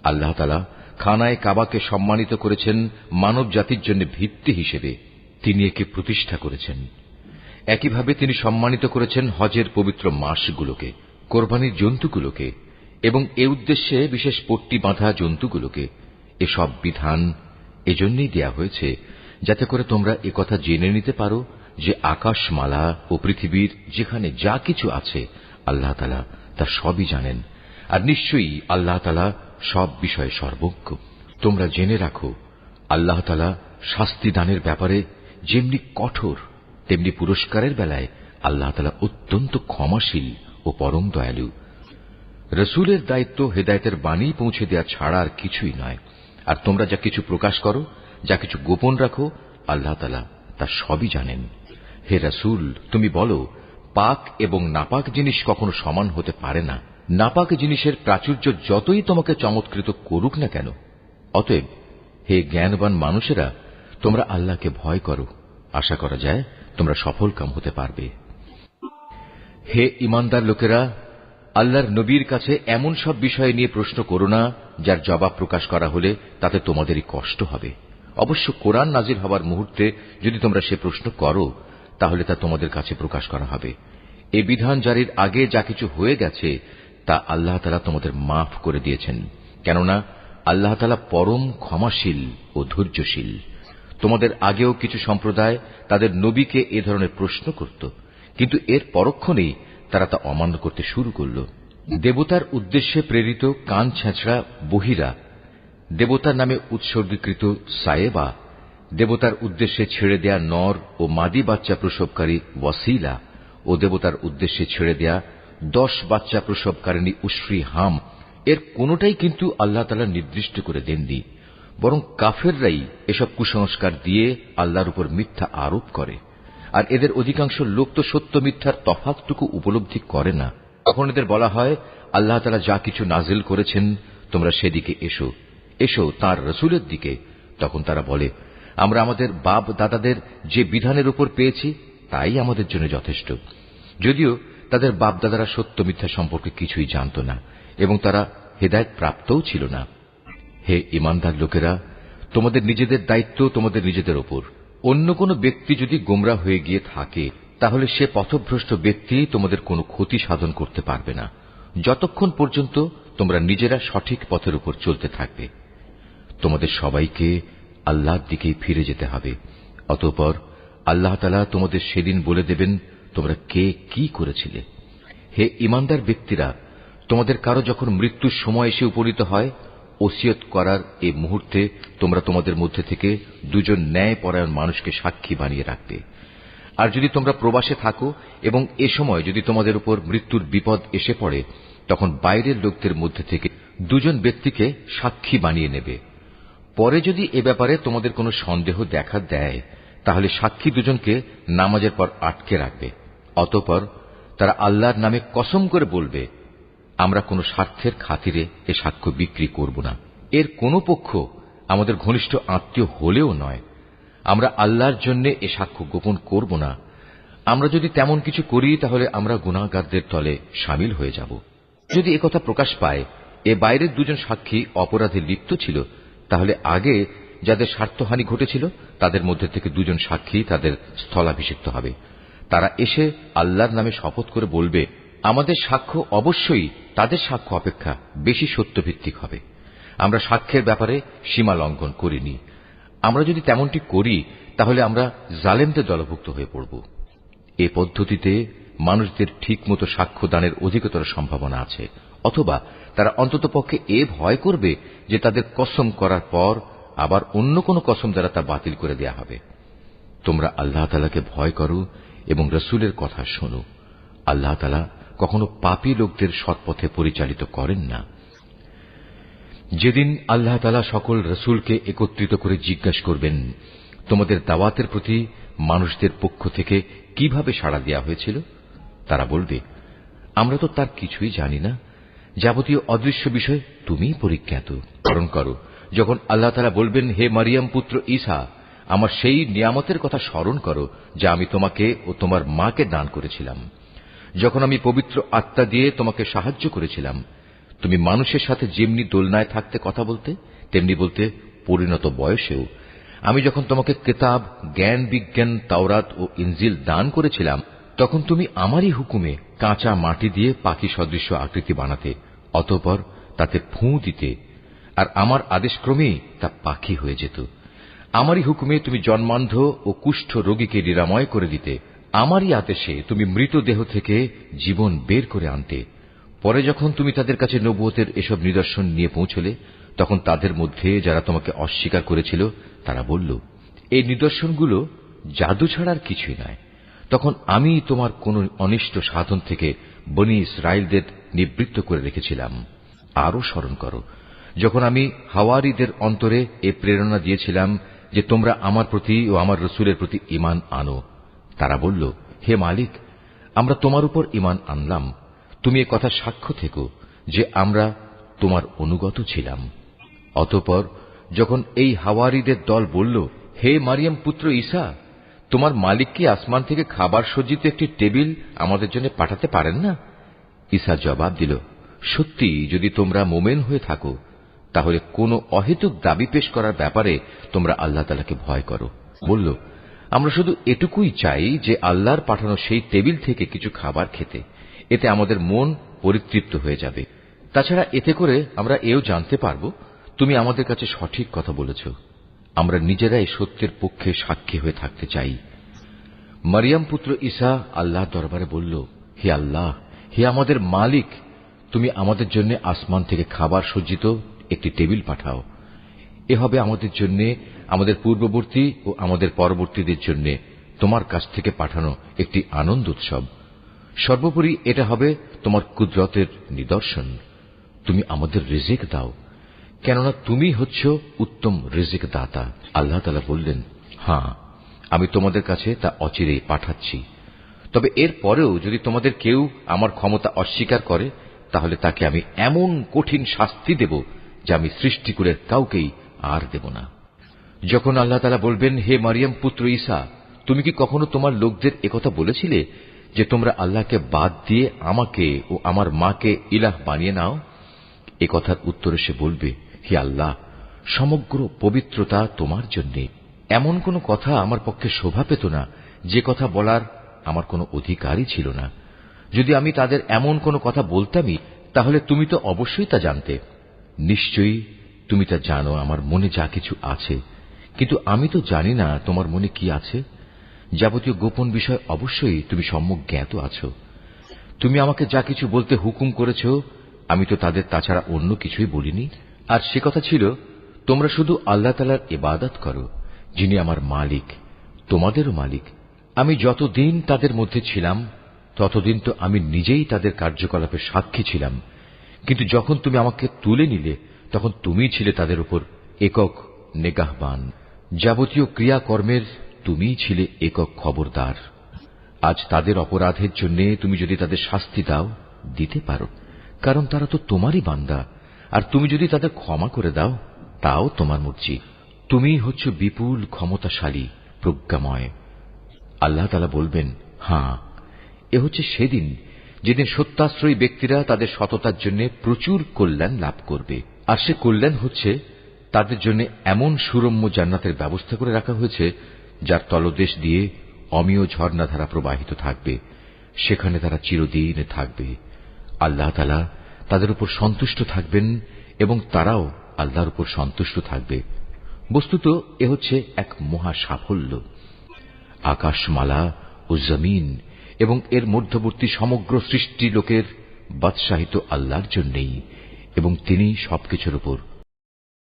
আল্লাহ তাআলা খানায়ে কাবাকে সম্মানিত করেছেন মানব জাতির জন্য ভিত্তি হিসেবে। তিনি একে প্রতিষ্ঠা করেছেন। একইভাবে তিনি সম্মানিত করেছেন হজের পবিত্র মাসগুলোকে, কোরবানির জন্তুগুলোকে এবং এ উদ্দেশ্যে বিশেষ পট্টি বাঁধা জন্তুগুলোকে। এসব বিধান এজন্যই দেয়া হয়েছে যাতে করে তোমরা একথা জেনে নিতে পারো যে আকাশমালা ও পৃথিবীর যেখানে যা কিছু আছে আল্লাহ তাআলা তা সবই জানেন, আর নিশ্চয়ই আল্লাহ তাআলা সব বিষয়ে সর্বজ্ঞ। তোমরা জেনে রাখো, আল্লাহ তাআলা শাস্তি দানের ব্যাপারে যেমনি কঠোর, তেমনি পুরস্কারের বেলায় আল্লাহ তাআলা অত্যন্ত ক্ষমাশীল ও পরম দয়ালু। রসুলের দায়িত্ব হেদায়েতের বাণী পৌঁছে দেওয়া ছাড়া আর কিছুই নয়। আর তোমরা যা কিছু প্রকাশ করো, যা কিছু গোপন রাখো, আল্লাহ তাআলা তা সবই জানেন। হে রসুল, তুমি বলো, পাক এবং নাপাক জিনিস কখনো সমান হতে পারে না। নাপাক জিনিসের প্রাচুর্য যতই তোমাকে চমৎকৃত করুক না কেন। অতএব হে জ্ঞানবান মানুষেরা, তোমরা আল্লাহকে ভয় করো। আশা করা যায় তোমরা সফলকাম হতে পারবে। হে ঈমানদার লোকেরা, আল্লাহর নবীর কাছে এমন সব বিষয় নিয়ে প্রশ্ন করো না যার জবাব প্রকাশ করা হলে তাতে তোমাদেরই কষ্ট হবে। অবশ্য কোরআন নাজিল হবার মুহূর্তে যদি তোমরা সে প্রশ্ন করো তাহলে তা তোমাদের কাছে প্রকাশ করা হবে। এ বিধান জারির আগে যা কিছু হয়ে গেছে তা আল্লাহ তাআলা তোমাদের মাফ করে দিয়েছেন, কেননা আল্লাহ তাআলা পরম ক্ষমাশীল ও ধৈর্যশীল। তোমাদের আগেও কিছু সম্প্রদায় তাদের নবীকে এ ধরনের প্রশ্ন করত, কিন্তু এর পরক্ষণেই তারা তা অমান্য করতে শুরু করল। দেবতার উদ্দেশ্যে প্রেরিত কান ছেঁচড়া বহিরা, দেবতার নামে উৎসর্গীকৃত সায়েবা, দেবতার উদ্দেশ্যে ছেড়ে দেয়া নর ও মাদি বাচ্চা প্রসবকারী ওয়াসিলা ও দেবতার উদ্দেশ্যে ছেড়ে দেয়া 10 বাচ্চা প্রসবকারিণী উশরি হাম, এর কোনটাই কিন্তু আল্লাহ তাআলা নির্দিষ্ট করে দেননি, বরং কাফেররাই এসব কুসংস্কার দিয়ে আল্লাহর উপর মিথ্যা আরোপ করে। আর এদের অধিকাংশ লোক তো সত্য মিথ্যার তফাৎটুকু উপলব্ধি করে না। তখন এদের বলা হয়, আল্লাহ তাআলা যা কিছু নাজিল করেছেন তোমরা সেদিকে এসো, এসো তাঁর রসুলের দিকে। তখন তারা বলে, আমরা আমাদের বাপ দাদাদের যে বিধানের উপর পেয়েছি তাই আমাদের জন্য যথেষ্ট। যদিও তাদের বাপ দাদারা সত্য মিথ্যা সম্পর্কে কিছুই জানত না এবং তারা হেদায়েত প্রাপ্তও ছিল না। হে ঈমানদার লোকেরা, তোমাদের নিজেদের দায়িত্ব তোমাদের নিজেদের ওপর। অন্য কোন ব্যক্তি যদি গোমরাহ হয়ে গিয়ে থাকে তাহলে সে পথভ্রষ্ট ব্যক্তি তোমাদের কোনো ক্ষতি সাধন করতে পারবে না, যতক্ষণ পর্যন্ত তোমরা নিজেরা সঠিক পথের উপর চলতে থাকবে। তোমাদের সবাইকে আল্লাহর দিকেই ফিরে যেতে হবে। অতঃপর আল্লাহ তাআলা তোমাদের সেদিন বলে দেবেন তোমরা কে কি করেছিলে। হে ঈমানদার ব্যক্তিরা, তোমাদের কারো যখন মৃত্যুর সময় এসে উপনীত হয়, ওসিয়ত করার এই মুহূর্তে তোমরা তোমাদের মধ্যে থেকে 2 ন্যায়পরায়ণ মানুষকে সাক্ষী বানিয়ে রাখবে। আর যদি তোমরা প্রবাসে থাকো এবং এ সময় যদি তোমাদের উপর মৃত্যুর বিপদ এসে পড়ে, তখন বাইরের লোকদের মধ্যে থেকে 2 ব্যক্তিকে সাক্ষী বানিয়ে নেবে। পরে যদি এ ব্যাপারে তোমাদের কোনো সন্দেহ দেখা দেয় তাহলে সাক্ষী 2জনকে নামাজের পর আটকে রাখবে। অতঃপর তারা আল্লাহর নামে কসম করে বলবে, আমরা কোনো স্বার্থের খাতিরে এ সাক্ষ্য বিক্রি করব না। এর কোনো পক্ষ আমাদের ঘনিষ্ঠ আত্মীয় হলেও নয়। আমরা আল্লাহর জন্য এ সাক্ষ্য গোপন করব না। আমরা যদি তেমন কিছু করি তাহলে আমরা গুনাহগারদের দলে শামিল হয়ে যাব। যদি একথা প্রকাশ পায় এ বাইরের 2 সাক্ষী অপরাধে লিপ্ত ছিল, তাহলে আগে যাদের স্বার্থহানি ঘটেছিল তাদের মধ্যে থেকে 2 সাক্ষী তাদের স্থলাভিষিক্ত হবে। তারা এসে আল্লাহর নামে শপথ করে বলবে, আমাদের সাক্ষ্য অবশ্যই তাদের সাক্ষ্য অপেক্ষা বেশি সত্যভিত্তিক হবে। আমরা সাক্ষ্যের ব্যাপারে সীমা লঙ্ঘন করিনি। আমরা যদি তেমনটি করি তাহলে আমরা জালেমদের দলভুক্ত হয়ে পড়ব। এ পদ্ধতিতে মানুষদের ঠিকমতো সাক্ষ্য দানের অধিকতর সম্ভাবনা আছে, অথবা তারা অন্ততপক্ষে এ ভয় করবে যে তাদের কসম করার পর আবার অন্য কোন কসম দ্বারা তা বাতিল করে দেয়া হবে। তোমরা আল্লাহ তাআলাকে ভয় করো এবং রসুলের কথা শোনো। আল্লাহ তাআলা কখনো পাপী লোকদের সৎপথে পরিচালিত করেন না। যেদিন আল্লাহ তাআলা সকল রসুলকে একত্রিত করে জিজ্ঞাসা করবেন, তোমাদের দাওয়াতের প্রতি মানুষদের পক্ষ থেকে কিভাবে সাড়া দেওয়া হয়েছিল? তারা বলবে, আমরা তো তার কিছুই জানি না, যাবতীয় অদৃশ্য বিষয় তুমিই পরিজ্ঞাত। স্মরণ করো যখন আল্লাহ তাআলা বলবেন, হে মারিয়াম পুত্র ঈসা, আমার সেই নিয়ামতের কথা স্মরণ করো যা আমি তোমাকে ও তোমার মাকে দান করেছিলাম, যখন আমি পবিত্র আত্মা দিয়ে তোমাকে সাহায্য করেছিলাম। তুমি মানুষের সাথে যেমনি দোলনায় থাকতে কথা বলতে, তেমনি বলতে পরিণত বয়সেও। আমি যখন তোমাকে কিতাব, জ্ঞান বিজ্ঞান, তাওরাত ও ইনজিল দান করেছিলাম, তখন তুমি আমারই হুকুমে কাঁচা মাটি দিয়ে পাখি সদৃশ্য আকৃতি বানাতে, অতঃপর তাতে ফুঁ দিতে, আর আমার আদেশক্রমেই তা পাখি হয়ে যেত। আমারই হুকুমে তুমি জন্মান্ধ ও কুষ্ঠ রোগীকে নিরাময় করে দিতে। আমারই আদেশে তুমি মৃতদেহ থেকে জীবন বের করে আনতে। পরে যখন তুমি তাদের কাছে নবুয়তের এসব নিদর্শন নিয়ে পৌঁছলে, তখন তাদের মধ্যে যারা তোমাকে অস্বীকার করেছিল তারা বলল, এই নিদর্শনগুলো জাদু ছাড়া আর কিছুই নয়। তখন আমি তোমার কোন অনিষ্ট সাধন থেকে বনী ইসরায়েলদের নিবৃত্ত করে রেখেছিলাম। আরো স্মরণ করো যখন আমি হাওয়ারীদের অন্তরে এ প্রেরণা দিয়েছিলাম যে তোমরা আমার প্রতি ও আমার রসুলের প্রতি ঈমান আনো। তারা বলল, হে মালিক, আমরা তোমার উপর ঈমান আনলাম। তুমি এ কথা সাক্ষ্য থেকো যে আমরা তোমার অনুগত ছিলাম। অতঃপর যখন এই হাওয়ারীদের দল বলল, হে মারিয়াম পুত্র ঈসা, তোমার মালিক কি আসমান থেকে খাবার সজ্জিত একটি টেবিল আমাদের জন্য পাঠাতে পারেন না? ঈসা জবাব দিল, সত্যি যদি তোমরা মোমেন হয়ে থাকো তাহলে কোন অহেতুক দাবি পেশ করার ব্যাপারে তোমরা আল্লাহ তাআলাকে ভয় করো। বলল, আমরা শুধু এটুকুই চাই যে আল্লাহর পাঠানো সেই টেবিল থেকে কিছু খাবার খেতে, এতে আমাদের মন পরিতৃপ্ত হয়ে যাবে। তাছাড়া এতে করে আমরা এও জানতে পারব তুমি আমাদের কাছে সঠিক কথা বলেছ। আমরা নিজেরাই সত্যের পক্ষে সাক্ষী হয়ে থাকতে চাই। মারিয়াম পুত্র ঈসা আল্লাহর দরবারে বলল, হে আল্লাহ, হে আমাদের মালিক, তুমি আমাদের জন্য আসমান থেকে খাবার সজ্জিত একটি টেবিল পাঠাও। এ হবে আমাদের জন্য, আমাদের পূর্ববর্তী ও আমাদের পরবর্তীদের জন্য তোমার কাছ থেকে পাঠানো একটি আনন্দ উৎসব। সর্বোপরি এটা হবে তোমার কুদরতের নিদর্শন। তুমি আমাদের রিজিক দাও, কেননা তুমি হচ্ছ উত্তম রিজিক দাতা। আল্লাহ তাআলা বললেন, হ্যাঁ, আমি তোমাদের কাছে তা অচিরেই পাঠাচ্ছি। তবে এর পরেও যদি তোমাদের কেউ আমার ক্ষমতা অস্বীকার করে, তাহলে তাকে আমি এমন কঠিন শাস্তি দেব যা আমি সৃষ্টিকুলের কাউকেই আর দেব না। যখন আল্লাহ তাআলা বলবেন, হে মারিয়াম পুত্র ঈসা, তুমি কি কখনো তোমার লোকদের একথা বলেছিলে যে তোমরা আল্লাহকে বাদ দিয়ে আমাকে ও আমার মাকে ইলাহ বানিয়ে নাও? এ কথার উত্তরে সে বলবে, হে আল্লাহ, সমগ্র পবিত্রতা তোমার জন্যে। এমন কোন কথা আমার পক্ষে শোভা পেত না যে কথা বলার আমার কোনো অধিকারই ছিল না। যদি আমি তাদের এমন কোনো কথা বলতামই, তাহলে তুমি তো অবশ্যই তা জানতে। নিশ্চয়ই তুমি তা জানো আমার মনে যা কিছু আছে, কিন্তু আমি তো জানি না তোমার মনে কি আছে। যাবতীয় গোপন বিষয় অবশ্যই তুমি সম্যক জ্ঞাত আছো। তুমি আমাকে যা কিছু বলতে হুকুম করেছ, আমি তো তাদের তাছাড়া অন্য কিছুই বলিনি। আর সে কথা ছিল, তোমরা শুধু আল্লাহ তাআলার ইবাদত করো, যিনি আমার মালিক, তোমাদেরও মালিক। আমি যতদিন তাদের মধ্যে ছিলাম ততদিন তো আমি নিজেই তাদের কার্যকলাপের সাক্ষী ছিলাম, কিন্তু যখন তুমি আমাকে তুলে নিলে তখন তুমিই ছিলে তাদের উপর একক নেগাহবান। যাবতীয় ক্রিয়াকর্মের তুমিই ছিলে একক খবরদার। আজ তাদের অপরাধের জন্য তুমি যদি তাদের শাস্তি দাও, দিতে পারো, কারণ তারা তো তোমারই বান্দা। আর তুমি যদি তাদের ক্ষমা করে দাও, তাও তোমার মর্জি। তুমিই হচ্ছ বিপুল ক্ষমতাশালী, প্রজ্ঞাময়। আল্লাহ তাআলা বলবেন, হ্যাঁ, এ হচ্ছে সেদিন যেদিন সত্যাশ্রয়ী ব্যক্তিরা তাদের সততার জন্য প্রচুর কল্যাণ লাভ করবে। আর সে কল্যাণ হচ্ছে তাদের জন্য এমন সুরম্য জান্নাতের ব্যবস্থা করে রাখা হয়েছে যার তলদেশ দিয়ে অমিয় ঝর্ণাধারা প্রবাহিত থাকবে। সেখানে তারা চিরদিন থাকবে। আল্লাহ তাআলা তাদের উপর সন্তুষ্ট থাকবেন এবং তারাও আল্লাহর উপর সন্তুষ্ট থাকবে। বস্তুত এ হচ্ছে এক মহা সাফল্য। আকাশমালা ও জমিন এবং এর মধ্যবর্তী সমগ্র সৃষ্টি লোকের বাদশাহিত আল্লাহর জন্যই, এবং তিনি সবকিছুর উপর